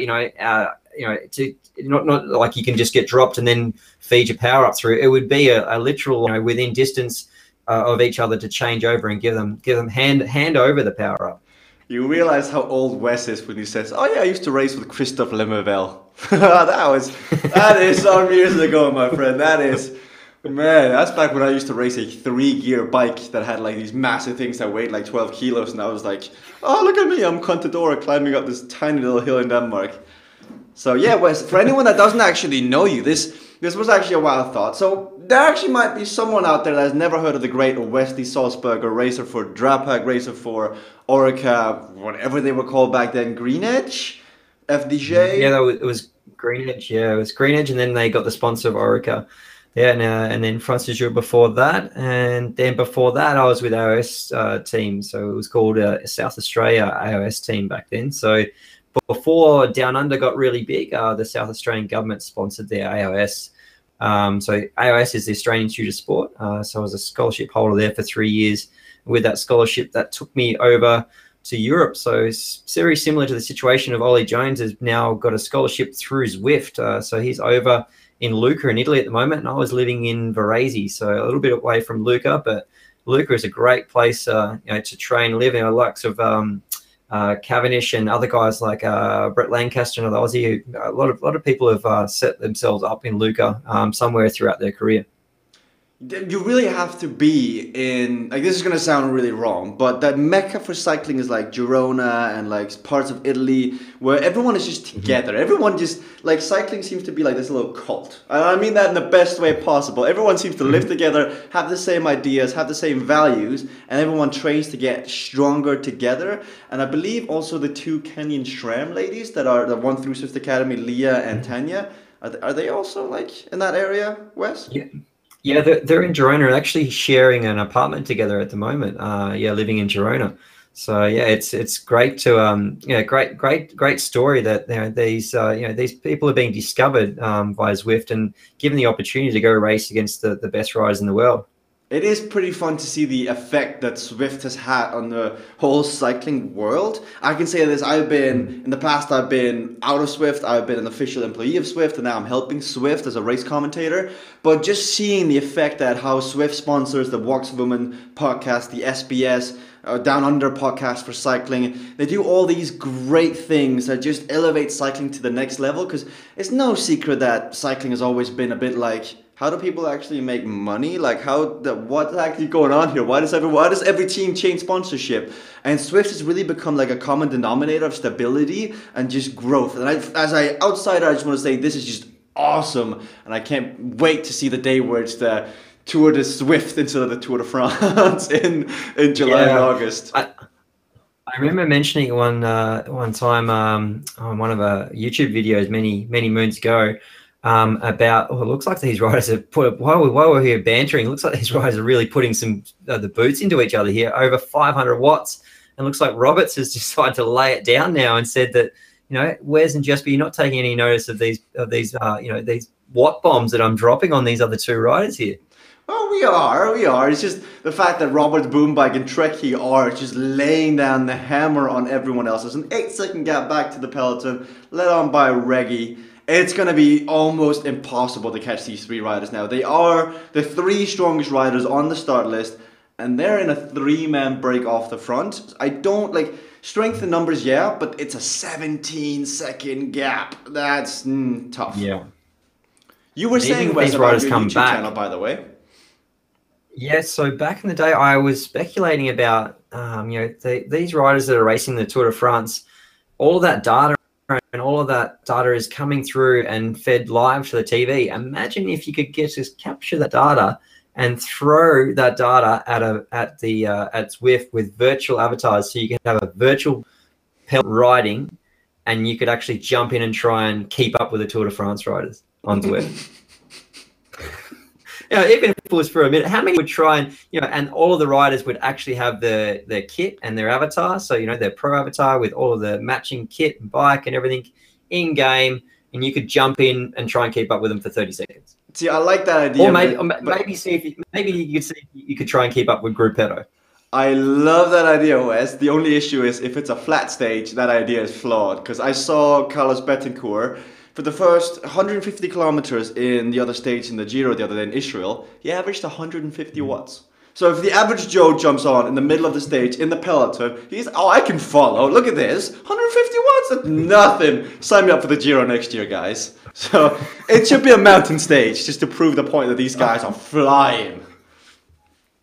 not like you can just get dropped and then feed your power up through. It would be a literal, within distance of each other to change over and give them hand over the power up. You realize how old Wes is when he says, "Oh yeah, I used to race with Christoph Limmerville." That is some years ago, my friend. That is Man, that's back when I used to race a 3-gear bike that had like these massive things that weighed like 12 kilos, and I was like, oh, look at me, I'm Contador climbing up this tiny little hill in Denmark. So yeah, Wes, for anyone that doesn't actually know you, this was actually a wild thought. So there actually might be someone out there that has never heard of the great Wesley Salzberger, racer for Drapag, racer for Orica, whatever they were called back then, Green Edge, FDJ. Yeah, it was Green Edge. Yeah, it was Green Edge, and then they got the sponsor of Orica. Yeah, and then France du Jour before that, and then before that, I was with AOS team. So it was called South Australia AOS team back then. So before Down Under got really big, the South Australian government sponsored their AOS. So AOS is the Australian Institute of Sport. So I was a scholarship holder there for 3 years. With that scholarship, that took me over to Europe. So it's very similar to the situation of Ollie Jones, has now got a scholarship through Zwift. So he's over in Lucca in Italy at the moment, and I was living in Varese, so a little bit away from Lucca, but Lucca is a great place to train and live in. The likes of Cavendish and other guys like Brett Lancaster and Aussie. A lot of people have set themselves up in Lucca somewhere throughout their career. You really have to be in, like, this is going to sound really wrong, but that mecca for cycling is like Girona and like parts of Italy where everyone is just together. Everyone just, like, cycling seems to be like this little cult. And I mean that in the best way possible. Everyone seems to live together, have the same ideas, have the same values, and everyone trains to get stronger together. And I believe also the two Kenyan SRAM ladies that are the one through Swift Academy, Leah and Tanya, are they also like in that area, Wes? Yeah. Yeah, they're in Girona, actually sharing an apartment together at the moment. Living in Girona. So yeah, it's great to great story that these people are being discovered by Zwift and given the opportunity to go race against the best riders in the world. It is pretty fun to see the effect that Zwift has had on the whole cycling world. I can say this, in the past I've been out of Zwift, I've been an official employee of Zwift, and now I'm helping Zwift as a race commentator. But just seeing the effect that how Zwift sponsors the Walks Women podcast, the SBS, Down Under podcast for cycling, they do all these great things that just elevate cycling to the next level, because it's no secret that cycling has always been a bit like, how do people actually make money? Like, what's actually going on here? Why does every team change sponsorship? And Zwift has really become like a common denominator of stability and just growth. And as an outsider, I just want to say this is just awesome. And I can't wait to see the day where it's the Tour de Zwift instead of the Tour de France in July and August. I remember mentioning one time on one of our YouTube videos many moons ago. About, it looks like these riders have while we're here bantering, it looks like these riders are really putting some the boots into each other here, over 500 watts. And it looks like Roberts has decided to lay it down now and said that, Wes and Jesper, you're not taking any notice of these these watt bombs that I'm dropping on these other two riders here. Oh, we are. It's just the fact that Robert Boombike and Trekkie are just laying down the hammer on everyone else. There's an 8-second gap back to the peloton, led on by Reggie. It's going to be almost impossible to catch these three riders now. They are the three strongest riders on the start list, and they're in a 3-man break off the front. I don't, like, strength in numbers, yeah, but it's a 17-second gap. That's tough. Yeah. You were saying, Wes, about your YouTube channel, by the way. Yes, so back in the day, I was speculating about, these riders that are racing the Tour de France, all of that data, and all of that data is coming through and fed live to the TV. Imagine if you could just capture that data and throw that data at Zwift with virtual avatars, so you can have a virtual riding, and you could actually jump in and try and keep up with the Tour de France riders on Zwift. Even if it was for a minute, how many would try and, and all of the riders would actually have their kit and their avatar. So, their pro avatar with all of the matching kit and bike and everything in game. And you could jump in and try and keep up with them for 30 seconds. See, I like that idea. Or maybe you could try and keep up with Gruppetto. I love that idea, Wes. The only issue is if it's a flat stage, that idea is flawed. Because I saw Carlos Betancourt, for the first 150 kilometers in the other stage in the Giro the other day in Israel, he averaged 150 watts. So if the average Joe jumps on in the middle of the stage in the peloton, I can follow. Look at this. 150 watts, that's nothing. Sign me up for the Giro next year, guys. So it should be a mountain stage just to prove the point that these guys are flying.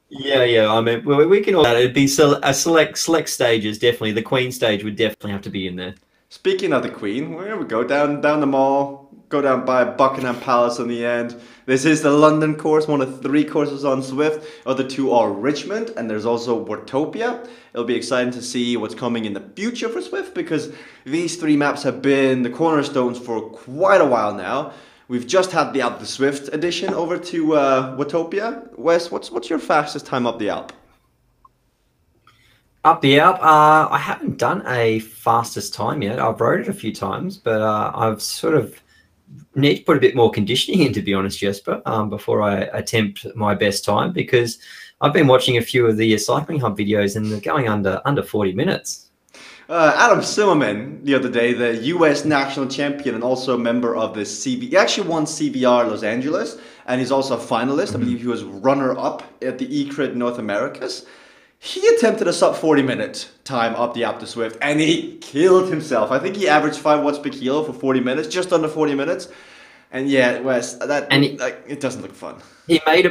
Yeah. I mean, we can all. It'd be a select stages. Definitely, the Queen stage would definitely have to be in there. Speaking of the Queen, where we go down the mall, go down by Buckingham Palace in the end. This is the London course, one of 3 courses on Zwift. Other 2 are Richmond, and there's also Watopia. It'll be exciting to see what's coming in the future for Zwift because these 3 maps have been the cornerstones for quite a while now. We've just had the Alp the Swift edition over to Watopia. Wes, what's your fastest time up the Alp? Up the Alp, I haven't done a fastest time yet. I've rode it a few times, but I've sort of need to put a bit more conditioning in, to be honest, Jesper, before I attempt my best time, because I've been watching a few of the Cycling Hub videos and they're going under 40 minutes. Adam Zimmerman, the other day, the US national champion and also a member of the he actually won CBR Los Angeles, and he's also a finalist. I believe he was runner-up at the eCrit North Americas. He attempted a sub 40-minute time up the Alpe d'Huez and he killed himself. I think he averaged 5 watts per kilo for 40 minutes, just under 40 minutes. And yeah, Wes, it doesn't look fun. He made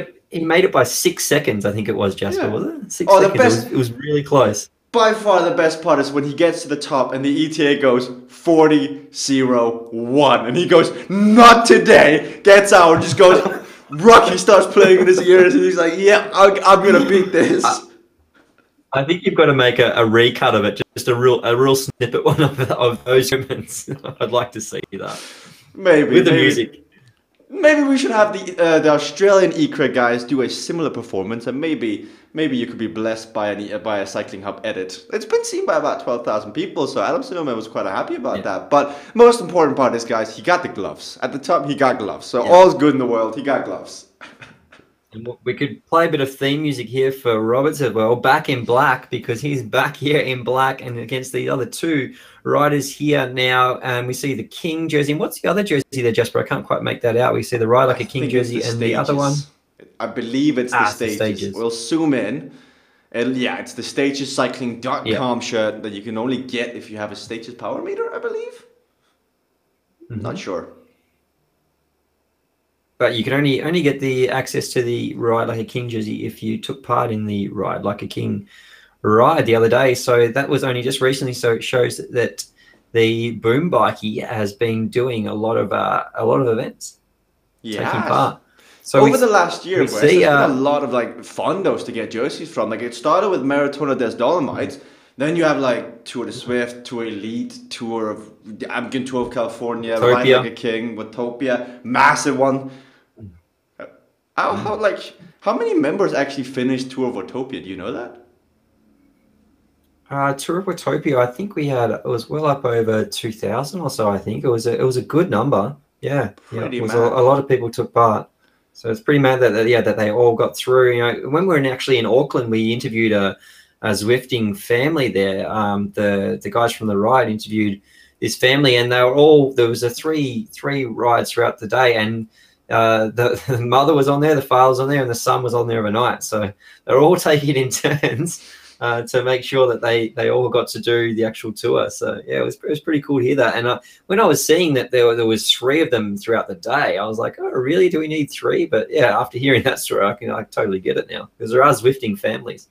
it by 6 seconds, I think it was, Jasper, was it? 6 seconds. The best, it was really close. By far the best part is when he gets to the top and the ETA goes 40-0-1 and he goes, not today, gets out and just goes, Rocky starts playing in his ears and he's like, yeah, I'm going to beat this. I think you've got to make a recut of it, just a real snippet one of those moments. I'd like to see that. Maybe with the music. Maybe we should have the Australian eCrit guys do a similar performance, and maybe you could be blessed by a Cycling Hub edit. It's been seen by about 12,000 people, so Adam Zimmerman was quite happy about that. But most important part is, guys, he got the gloves at the top. He got gloves, so all's good in the world. He got gloves. And we could play a bit of theme music here for Roberts as well, back in black, because he's back here in black and against the other 2 riders here now. And we see the King jersey. And what's the other jersey there, Jasper? I can't quite make that out. We see the Ride Like a King jersey and the other one. I believe it's the Stages. We'll zoom in. And yeah, it's the stagescycling.com shirt that you can only get if you have a Stages power meter, I believe. Not sure. But you can only get the access to the Ride Like a King jersey if you took part in the Ride Like a King ride the other day. So that was only just recently. So it shows that the Boom Bikey has been doing a lot of events, taking part. So over the last year, there's been a lot of like fondos to get jerseys from. Like it started with Maratona des Dolomites. Then you have like Tour de Zwift, Tour Elite, Tour of California, Ride Like a King, Watopia, massive one. How many members actually finished Tour of Watopia? Do you know that? Tour of Watopia, I think it was well up over 2,000 or so. I think it was a good number. Yeah, pretty mad. A lot of people took part. So it's pretty mad that they all got through. You know, when we were actually in Auckland, we interviewed a Zwifting family there. The guys from the ride interviewed this family, and they were all there was three rides throughout the day, and the mother was on there, the father was on there, and the son was on there overnight. So they're all taking it in turns to make sure that they all got to do the actual tour. So yeah, it was pretty cool to hear that. And when I was seeing that there was 3 of them throughout the day, I was like, oh really, do we need 3? But yeah, after hearing that story, I totally get it now, because there are Zwifting families.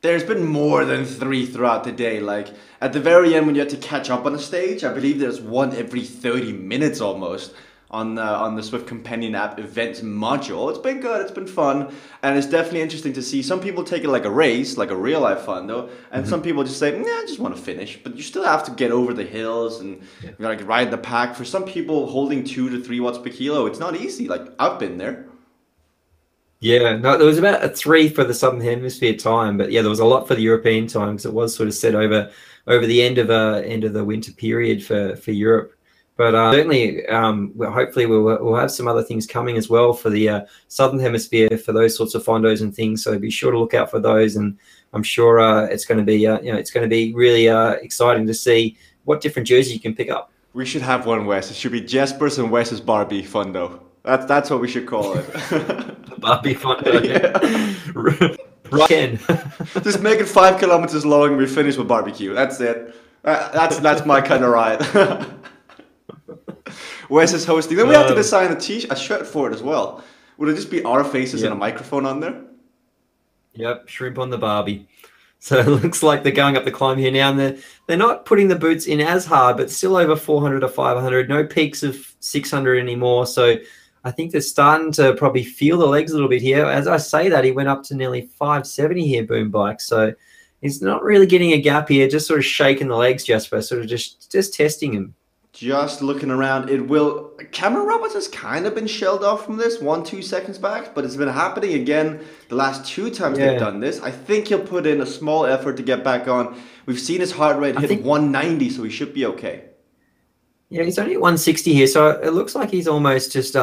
There's been more than 3 throughout the day. Like at the very end when you had to catch up on a stage, I believe there's one every 30 minutes almost on the Zwift Companion app events module. It's been good, it's been fun, and it's definitely interesting to see. Some people take it like a race, like a real life fun though, and some people just say, nah, I just want to finish. But you still have to get over the hills and like ride the pack. For some people, holding 2 to 3 watts per kilo, it's not easy. Like I've been there. Yeah, no, there was about a 3 for the Southern Hemisphere time, but yeah, there was a lot for the European time, because it was sort of set over the end of the winter period for Europe. But certainly, hopefully we'll have some other things coming as well for the Southern Hemisphere for those sorts of fondos and things. So be sure to look out for those, and I'm sure it's going to be it's going to be really exciting to see what different jerseys you can pick up. We should have one, Wes. It should be Jesper's and Wes's Barbie Fondo. That's what we should call it. Barbie Fondo. Yeah. Right in. Just make it 5 kilometers long and we finish with barbecue. That's it. That's my kind of ride. Wes is hosting. Then we have to design a shirt for it as well. Would it just be our faces and a microphone on there? Yep, shrimp on the Barbie. So it looks like they're going up the climb here now, and they're not putting the boots in as hard, but still over 400 or 500. No peaks of 600 anymore. So I think they're starting to probably feel the legs a little bit here. As I say that, he went up to nearly 570 here, Boom Bike. So he's not really getting a gap here, just sort of shaking the legs, Jasper, sort of just testing him. Just looking around, Cameron Roberts has kind of been shelled off from this 1-2 seconds back, but it's been happening again the last 2 times they've done this. I think he'll put in a small effort to get back on. We've seen his heart rate hit 190, so he should be okay. Yeah, he's only at 160 here, so it looks like he's almost just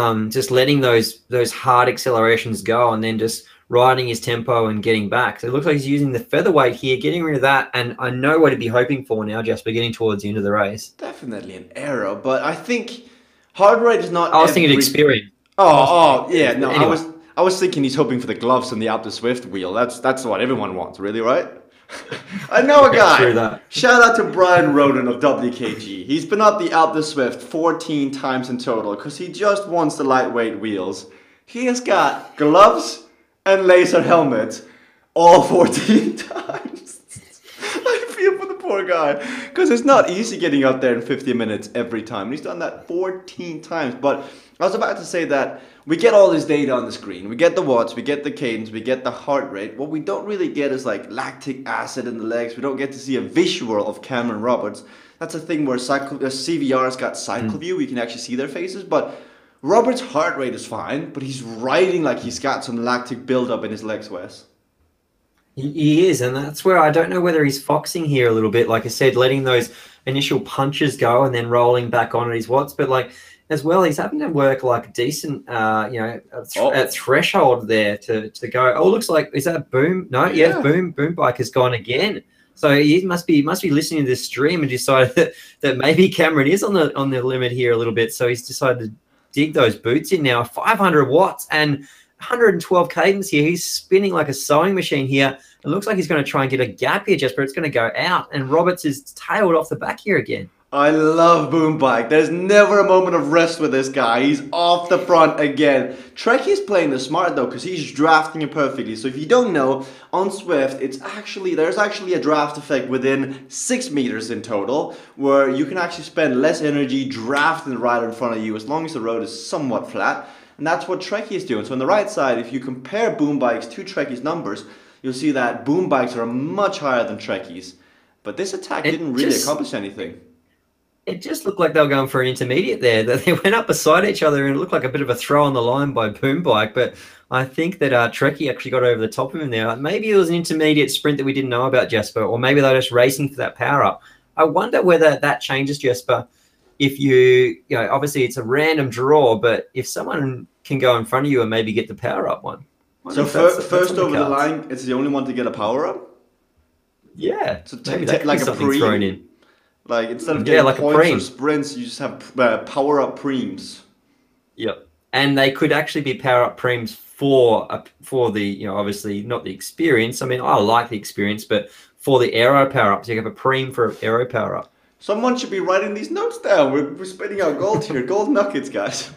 letting those hard accelerations go and then just riding his tempo and getting back. So it looks like he's using the featherweight here, getting rid of that, and I know what he'd be hoping for now, Jasper, getting towards the end of the race. Definitely an error, but I think heart rate is not. I was thinking experience. Yeah, no, anyway. I was thinking he's hoping for the gloves and the Alpe Zwift wheel. That's what everyone wants, really, right? I know a guy. Shout out to Brian Roden of WKG. He's been up the Alpe Zwift 14 times in total because he just wants the lightweight wheels. He has got gloves and laser helmet all 14 times. I feel for the poor guy because it's not easy getting up there in 50 minutes every time. And he's done that 14 times. But I was about to say that we get all this data on the screen. We get the watts, we get the cadence, we get the heart rate. What we don't really get is like lactic acid in the legs. We don't get to see a visual of Cameron Roberts. That's a thing where CVR's got cycle view. We can actually see their faces. But Roberts' heart rate is fine, but he's riding like he's got some lactic buildup in his legs, Wes. He is, and that's where I don't know whether he's foxing here a little bit. Like I said, letting those initial punches go and then rolling back on at his watts. But like as well, he's having to work like decent, at threshold there to go. Oh, looks like, is that Boom? No, yeah, Boom Bike has gone again. So he must be listening to this stream and decided that maybe Cameron is on the limit here a little bit. So he's decided to dig those boots in now. 500 watts and 112 cadence here. He's spinning like a sewing machine here. It looks like he's going to try and get a gap here, Jasper. It's going to go out, and Roberts is tailed off the back here again. I love Boom Bike. There's never a moment of rest with this guy. He's off the front again. Trekkie's playing the smart though, because he's drafting it perfectly. So if you don't know, on Zwift, there's actually a draft effect within 6 meters in total, where you can actually spend less energy drafting the rider in front of you as long as the road is somewhat flat. And that's what Trekkie is doing. So on the right side, if you compare Boom Bikes to Trekkie's numbers, you'll see that Boom Bikes are much higher than Trekkie's. But this attack didn't really accomplish anything. It just looked like they were going for an intermediate there. That they went up beside each other, and it looked like a bit of a throw on the line by Boom Bike. But I think that Trekkie actually got over the top of him there. Maybe it was an intermediate sprint that we didn't know about, Jasper, or maybe they're just racing for that power up. I wonder whether that changes, Jasper. If obviously it's a random draw, but if someone can go in front of you and maybe get the power up one. So first over the line, it's the only one to get a power up? Yeah. So like a pre thrown in. Like instead of getting like points or sprints, you just have power up preems. Yep, and they could actually be power up preems for the obviously not the experience. I mean, I like the experience, but for the aero power ups, you have a preem for aero power up. Someone should be writing these notes down. We're spitting out gold here, gold nuggets, guys.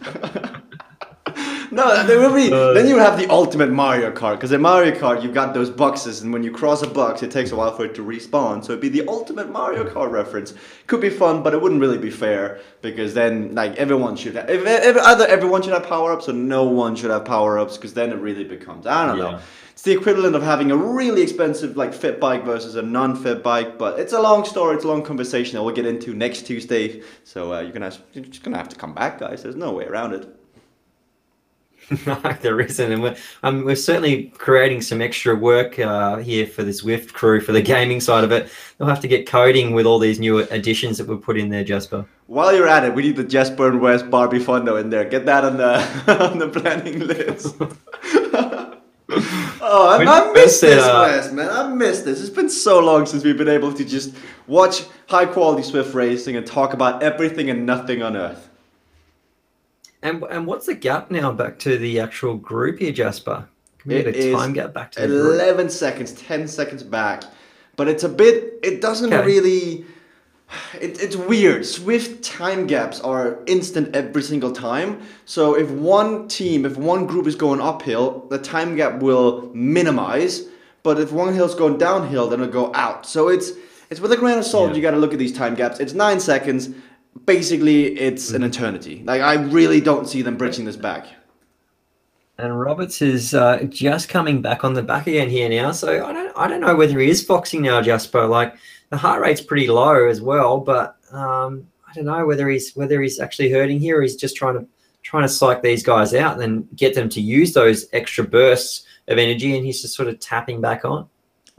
No, there will be. Then you have the ultimate Mario Kart, because in Mario Kart you've got those boxes, and when you cross a box, it takes a while for it to respawn. So it'd be the ultimate Mario Kart reference. Could be fun, but it wouldn't really be fair, because then like everyone should have, either everyone should have power ups, or no one should have power ups, because then it really becomes, I don't know. It's the equivalent of having a really expensive like fit bike versus a non-fit bike, but it's a long story. It's a long conversation that we'll get into next Tuesday. So you're just gonna have to come back, guys. There's no way around it. No, there isn't, and we're certainly creating some extra work here for the Zwift crew for the gaming side of it. They'll have to get coding with all these new additions that we've put in there, Jasper. While you're at it, we need the Jasper and West Barbie Fundo in there. Get that on the on the planning list. I miss this, Wes, man. I miss this. It's been so long since we've been able to just watch high quality Zwift racing and talk about everything and nothing on earth. And what's the gap now back to the actual group here, Jasper? Can we get a time gap back to the group? 11 seconds, 10 seconds back. But it's a bit, it doesn't really, It's weird. Zwift time gaps are instant every single time. So if one group is going uphill, the time gap will minimize. But if one hill's going downhill, then it'll go out. So it's with a grain of salt. Yeah. You got to look at these time gaps. It's 9 seconds. Basically, it's an eternity. Like I really don't see them bridging this back. And Roberts is just coming back on the back again here now. So I don't know whether he is foxing now, Jasper. Like the heart rate's pretty low as well, but I don't know whether he's actually hurting here or he's just trying to psych these guys out and then get them to use those extra bursts of energy, and he's just sort of tapping back on.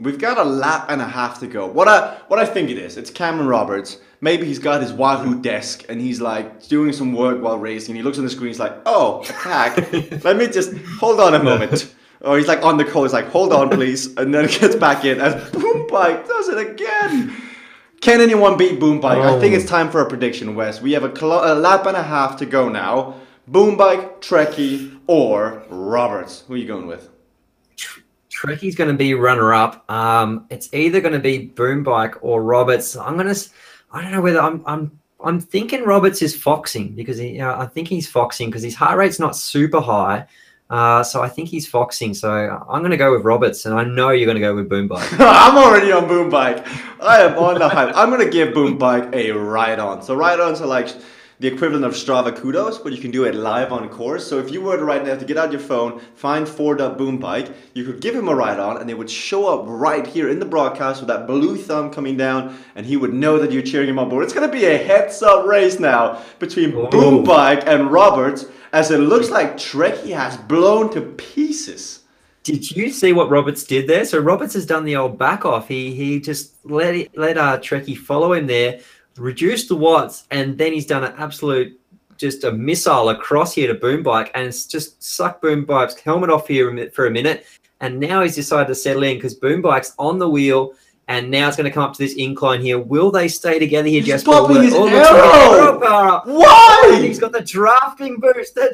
We've got a lap and a half to go. What I think it is, it's Cameron Roberts. Maybe he's got his Wahoo desk and he's like doing some work while racing. He looks on the screen, he's like, oh, attack. Let me just hold on a moment. Or he's like on the call, he's like, hold on please. And then gets back in as Boom Bike does it again. Can anyone beat Boom Bike? I think it's time for a prediction, Wes. We have a lap and a half to go now. Boom Bike, Trekkie, or Roberts. Who are you going with? Trekkie's going to be runner-up. It's either going to be Boom Bike or Roberts. I don't know whether I'm thinking Roberts is foxing because I think he's foxing because his heart rate's not super high. So I think he's foxing. So I'm going to go with Roberts, and I know you're going to go with Boom Bike. I'm already on Boom Bike. I am on the hype. I'm going to give Boom Bike a ride-on. So ride-ons are like the equivalent of Strava Kudos, but you can do it live on course. So if you were to right now to get out your phone, find 4.Boom Bike, you could give him a ride on and it would show up right here in the broadcast with that blue thumb coming down and he would know that you're cheering him on board. It's going to be a heads-up race now between Boom Bike and Roberts as it looks like Trekkie has blown to pieces. Did you see what Roberts did there? So Roberts has done the old back off. He just let Trekkie follow him there, reduced the watts, and then he's done an absolute, just a missile across here to Boom Bike, and it's just sucked Boom Bike's helmet off here for a minute, and now he's decided to settle in because Boom Bike's on the wheel, and now it's going to come up to this incline here. Will they stay together here? He's popping his arrow! Aero power up. Why? And he's got the drafting boost, and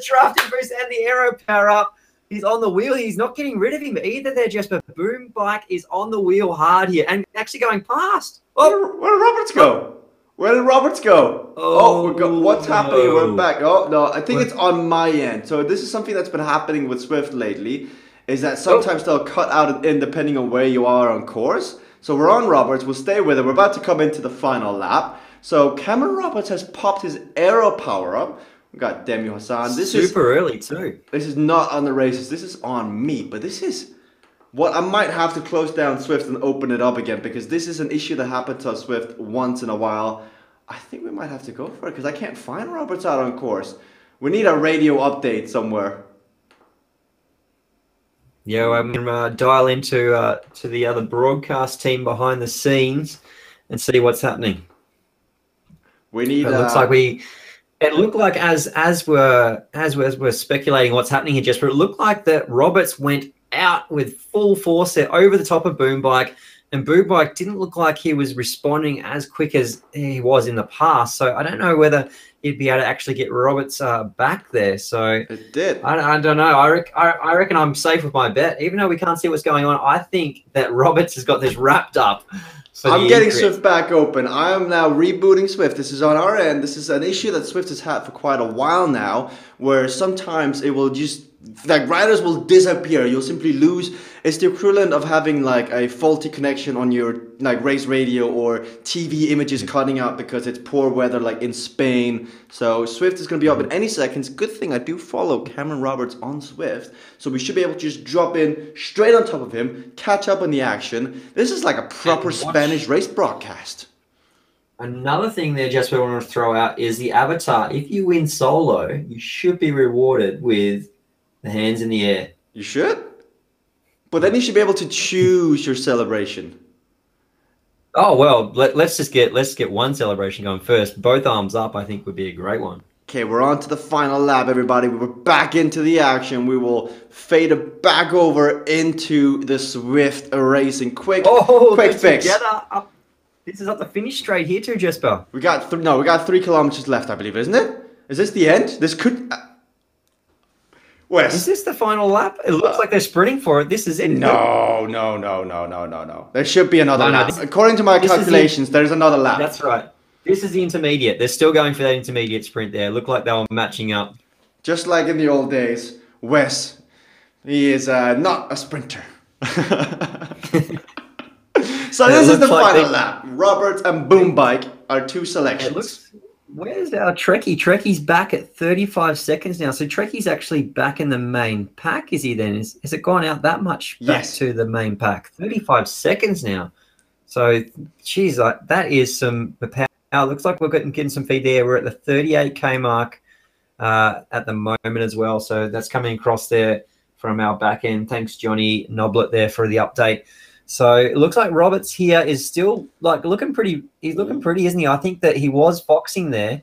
the aero power up. He's on the wheel. He's not getting rid of him either there, Jasper. Boom Bike is on the wheel hard here and actually going past. Oh, where did Roberts go? Where did Roberts go? What's happening? No. We're back. Oh, no, I think it's on my end. So this is something that's been happening with Zwift lately, is that sometimes they'll cut out an in depending on where you are on course. So we're on Roberts. We'll stay with it. We're about to come into the final lap. So Cameron Roberts has popped his aero power up. We got Demi Hassan. This is super early too. This is not on the races. This is on me. But this is what I might have to close down Zwift and open it up again because this is an issue that happened to Zwift once in a while. I think we might have to go for it because I can't find Roberts out on course. We need a radio update somewhere. Yeah, I'm going to dial into to the other broadcast team behind the scenes and see what's happening. We need. It looks like It looked like as we're speculating what's happening here, Jesper, it looked like that Roberts went out with full force there over the top of Boom Bike, and Boom Bike didn't look like he was responding as quick as he was in the past. So I don't know whether he'd be able to actually get Roberts back there. So it did. I don't know. I reckon I'm safe with my bet, even though we can't see what's going on. I think that Roberts has got this wrapped up. I'm getting eCrit. Zwift back open. I am now rebooting Zwift. This is on our end. This is an issue that Zwift has had for quite a while now, where sometimes it will just, like, riders will disappear. You'll simply lose. It's the equivalent of having like a faulty connection on your like race radio or TV images cutting out because it's poor weather, like in Spain. So Zwift is going to be up in any seconds. Good thing I do follow Cameron Roberts on Zwift, so we should be able to just drop in straight on top of him, catch up on the action. This is like a proper Spanish race broadcast. Another thing there, just we want to throw out is the avatar. If you win solo, you should be rewarded with the hands in the air. You should? But then you should be able to choose your celebration. Oh, well, let's get one celebration going first. Both arms up, I think, would be a great one. Okay, we're on to the final lap, everybody. We're back into the action. We will fade it back over into the Zwift racing. Quick fix. Up. This is up the finish straight here too, Jesper. We got 3 kilometers left, I believe, isn't it? Is this the end? This could... Wes. Is this the final lap? It looks like they're sprinting for it. This is it. No. There should be another lap. According to my calculations, there's another lap. That's right. This is the intermediate. They're still going for that intermediate sprint there. Looked like they were matching up. Just like in the old days, Wes, he is not a sprinter. So this is the final lap. Roberts and Boombike are two selections. Where's our Trekkie? Trekkie's back at 35 seconds now. So Trekkie's actually back in the main pack, is he then? Has it gone out that much back to the main pack? 35 seconds now. So, geez, that is some power. Looks like we're getting some feed there. We're at the 38K mark at the moment as well. So that's coming across there from our back end. Thanks, Johnny Noblet, there for the update. So it looks like Roberts here is still looking pretty. He's looking pretty, isn't he? I think that he was foxing there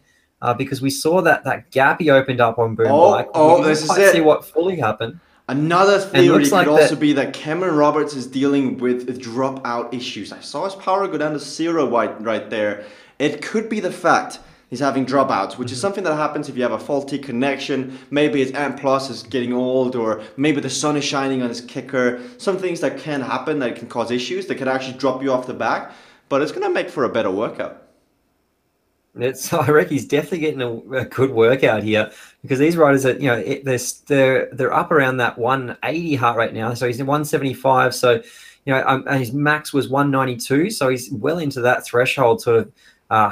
because we saw that gap he opened up on Boombike. This is it. See what fully happened. Another theory could also be that Cameron Roberts is dealing with drop-out issues. I saw his power go down to 0 right there. It could be the fact he's having dropouts, which is something that happens if you have a faulty connection. Maybe his Ant Plus is getting old, or maybe the sun is shining on his kicker. Some things that can happen that can cause issues that can actually drop you off the back, but it's going to make for a better workout. I reckon he's definitely getting a good workout here because these riders are, they're up around that 180 heart rate now. So he's in 175. So, and his max was 192. So he's well into that threshold sort of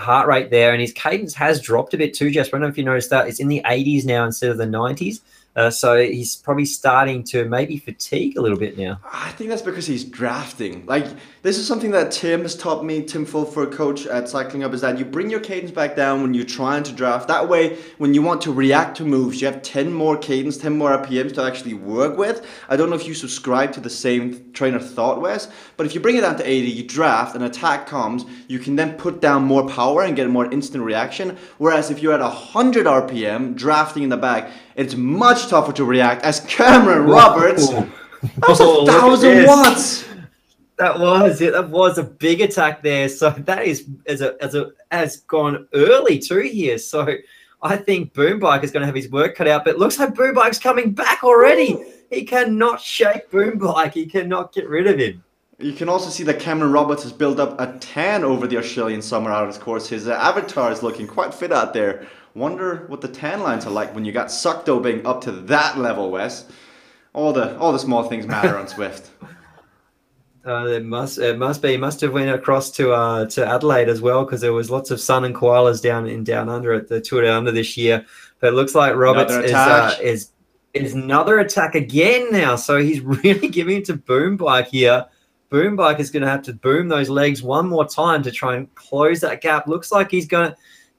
heart rate there. And his cadence has dropped a bit too, Jasper. I don't know if you noticed that. It's in the 80s now instead of the 90s. So he's probably starting to maybe fatigue a little bit now. I think that's because he's drafting. This is something that Tim has taught me, Tim Fulford, coach at Cycling Up, is that you bring your cadence back down when you're trying to draft. That way, when you want to react to moves, you have 10 more cadence, 10 more RPMs to actually work with. I don't know if you subscribe to the same train of thought, Wes, but if you bring it down to 80, you draft, an attack comes, you can then put down more power and get a more instant reaction. Whereas if you're at 100 RPM, drafting in the back, it's much tougher to react, as Cameron Roberts, that was 1,000 watts. That was a big attack there. So that has gone early too here. So I think Boombike is going to have his work cut out. But it looks like Boombike's coming back already. He cannot shake Boombike. He cannot get rid of him. You can also see that Cameron Roberts has built up a tan over the Australian summer out of his course. His avatar is looking quite fit out there. Wonder what the tan lines are like when you got suck doping up to that level, Wes. All the small things matter on Zwift. It must be. He must have went across to Adelaide as well because there was lots of sun and koalas down under at the Tour Down Under this year. But it looks like Roberts is another attack again now. So he's really giving it to Boombike here. Boombike is going to have to boom those legs one more time to try and close that gap. Looks like he's going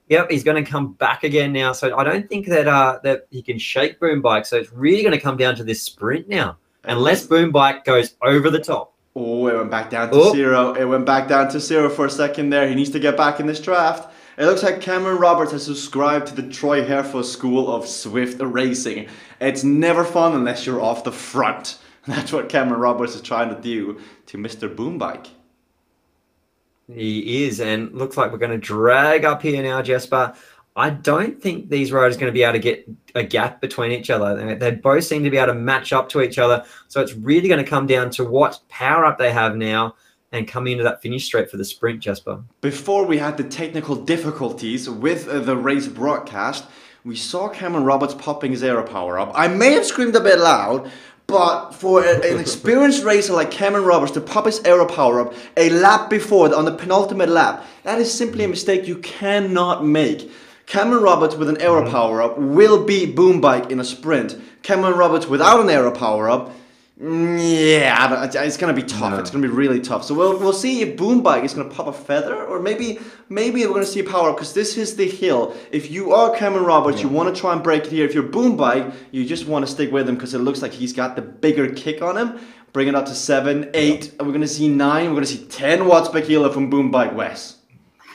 to come back again now. So I don't think that he can shake Boombike. So it's really going to come down to this sprint now, unless Boombike goes over the top. Oh, it went back down to 0. It went back down to 0 for a second there. He needs to get back in this draft. It looks like Cameron Roberts has subscribed to the Troy Herfo school of Zwift racing. It's never fun unless you're off the front. That's what Cameron Roberts is trying to do to Mr. Boombike. He is, and looks like we're going to drag up here now, Jasper. I don't think these riders are going to be able to get a gap between each other. They both seem to be able to match up to each other. So it's really going to come down to what power up they have now and come into that finish straight for the sprint, Jasper. Before we had the technical difficulties with the race broadcast, we saw Cameron Roberts popping his aero power up. I may have screamed a bit loud, but for an experienced racer like Cameron Roberts to pop his aero power up a lap before, on the penultimate lap, that is simply a mistake you cannot make. Cameron Roberts with an aero power up will beat Boombike in a sprint. Cameron Roberts without an aero power up, it's going to be tough. No. It's going to be really tough. So we'll see if Boombike is going to pop a feather, or maybe we're going to see a power up, because this is the hill. If you are Cameron Roberts, you want to try and break it here. If you're Boombike, you just want to stick with him because it looks like he's got the bigger kick on him. Bring it up to 7, 8, and we're going to see 9. We're going to see 10 watts per kilo from Boombike Wes.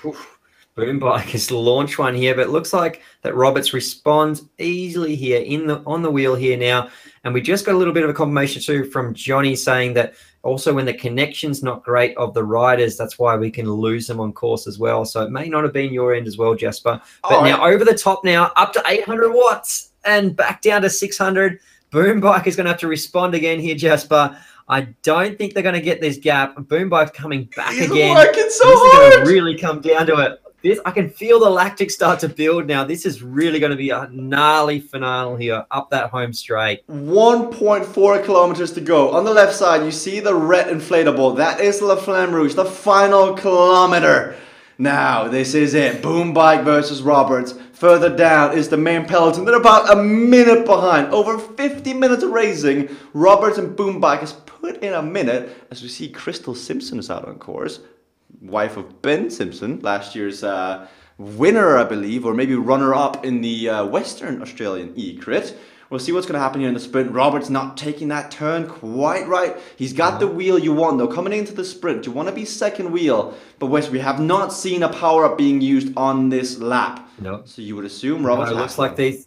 Oof. Boombike has launched one here, but it looks like that Roberts responds easily here on the wheel here now. And we just got a little bit of a confirmation too from Johnny saying that also when the connection's not great of the riders, that's why we can lose them on course as well. So it may not have been your end as well, Jasper. But now over the top now, up to 800 watts and back down to 600. Boombike is going to have to respond again here, Jasper. I don't think they're going to get this gap. Boombike's coming back again. Working so hard. This is going to really come down to it. this, I can feel the lactic start to build now. This is really going to be a gnarly finale here up that home straight. 1.4 kilometers to go. On the left side, you see the red inflatable. That is La Flamme Rouge, the final kilometer. Now, this is it. Boom Bike versus Roberts. Further down is the main peloton. They're about a minute behind. Over 50 minutes of racing. Roberts and Boom Bike has put in a minute. As we see, Crystal Simpson is out on course. Wife of Ben Simpson, last year's winner, I believe, or maybe runner-up in the Western Australian eCrit. We'll see what's going to happen here in the sprint. Roberts not taking that turn quite right. He's got the wheel you want, though. Coming into the sprint, you want to be second wheel. But Wes, we have not seen a power-up being used on this lap. No. So you would assume Roberts looks like these...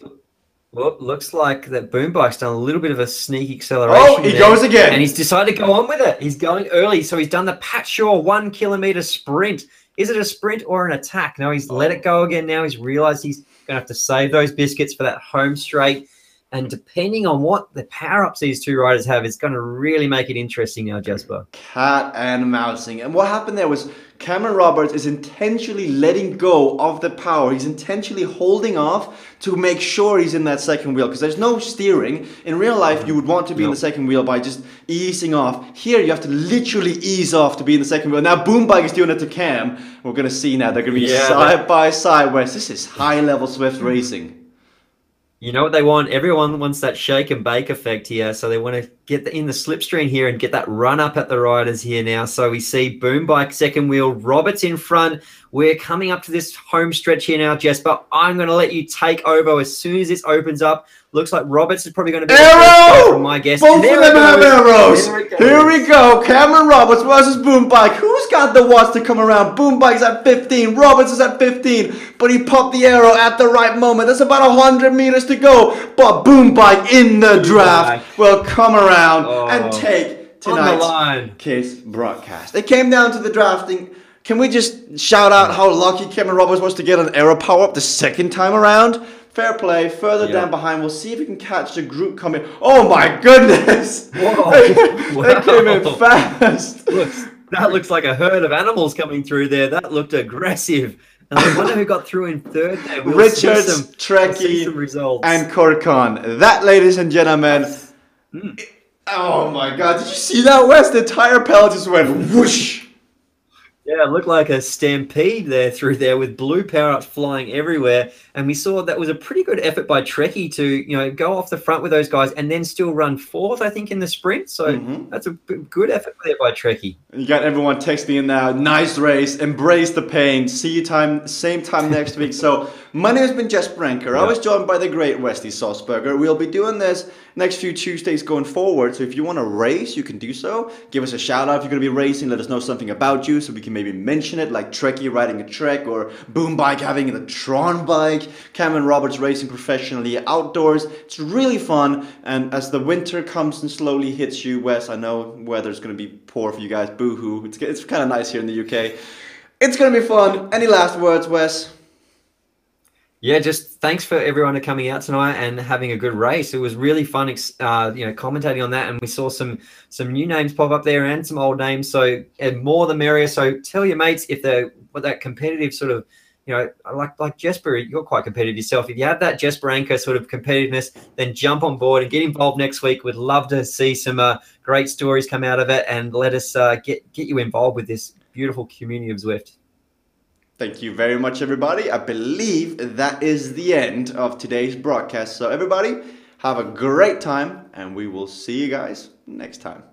Well, looks like that Boom Bike's done a little bit of a sneak acceleration. Oh, he goes again. And he's decided to go on with it. He's going early. So he's done the Pat Shaw 1 kilometer sprint. Is it a sprint or an attack? No, he's let it go again now. He's realized he's going to have to save those biscuits for that home straight. And depending on what the power-ups these two riders have, it's going to really make it interesting now, Jasper. Cat and mousing. And what happened there was Cameron Roberts is intentionally letting go of the power. He's intentionally holding off to make sure he's in that second wheel, because there's no steering. In real life, you would want to be in the second wheel by just easing off. Here, you have to literally ease off to be in the second wheel. Now, Boom Bike is doing it to Cam. We're going to see now. They're going to be side by side. Whereas this is high-level Zwift racing. You know what they want? Everyone wants that shake and bake effect here. So they want to get in the slipstream here and get that run up at the riders here now. So we see Boom Bike second wheel, Roberts in front. We're coming up to this home stretch here now, Jesper. I'm going to let you take over as soon as this opens up. Looks like Roberts is probably going to be arrow! From my guess. Both of them have arrows. Here we go. Cameron Roberts versus Boom Bike. Who's got the watts to come around? Boom Bike's at 15. Roberts is at 15. But he popped the arrow at the right moment. There's about 100 meters to go. But Boom Bike in the draft will come around and take tonight's Kiss broadcast. It came down to the drafting. Can we just shout out how lucky Cameron Roberts was to get an arrow power up the second time around? Fair play. Further down behind, we'll see if we can catch the group coming. Oh my goodness! Whoa. They came in fast. That looks like a herd of animals coming through there. That looked aggressive. And I wonder who got through in third there. Richards, Trekkie, and Korkan. That, ladies and gentlemen. Oh my God! Did you see that, Wes? The entire peloton just went whoosh. Yeah, it looked like a stampede there through there with blue power-ups flying everywhere. And we saw that was a pretty good effort by Trekkie to, go off the front with those guys and then still run fourth, I think, in the sprint. So that's a good effort there by Trekkie. You got everyone texting in now. Nice race. Embrace the pain. See you same time next week. So my name has been Jess Branker. I was joined by the great Wesley Salzberger. We'll be doing this next few Tuesdays going forward. So if you want to race, you can do so. Give us a shout out if you're going to be racing. Let us know something about you so we can maybe mention it, like Trekkie riding a Trek or Boom Bike having the Tron bike, Cameron Roberts racing professionally outdoors. It's really fun. And as the winter comes and slowly hits you, Wes, I know weather's going to be poor for you guys. Boo-hoo. It's kind of nice here in the UK. It's going to be fun. Any last words, Wes? Yeah, just thanks for everyone coming out tonight and having a good race. It was really fun, commentating on that, and we saw some new names pop up there and some old names. So, and more the merrier. So, tell your mates if they're that competitive sort of, like Jesper, you're quite competitive yourself. If you have that Jesper Anchor sort of competitiveness, then jump on board and get involved next week. We'd love to see some great stories come out of it, and let us get you involved with this beautiful community of Zwift. Thank you very much, everybody. I believe that is the end of today's broadcast. So everybody, have a great time, and we will see you guys next time.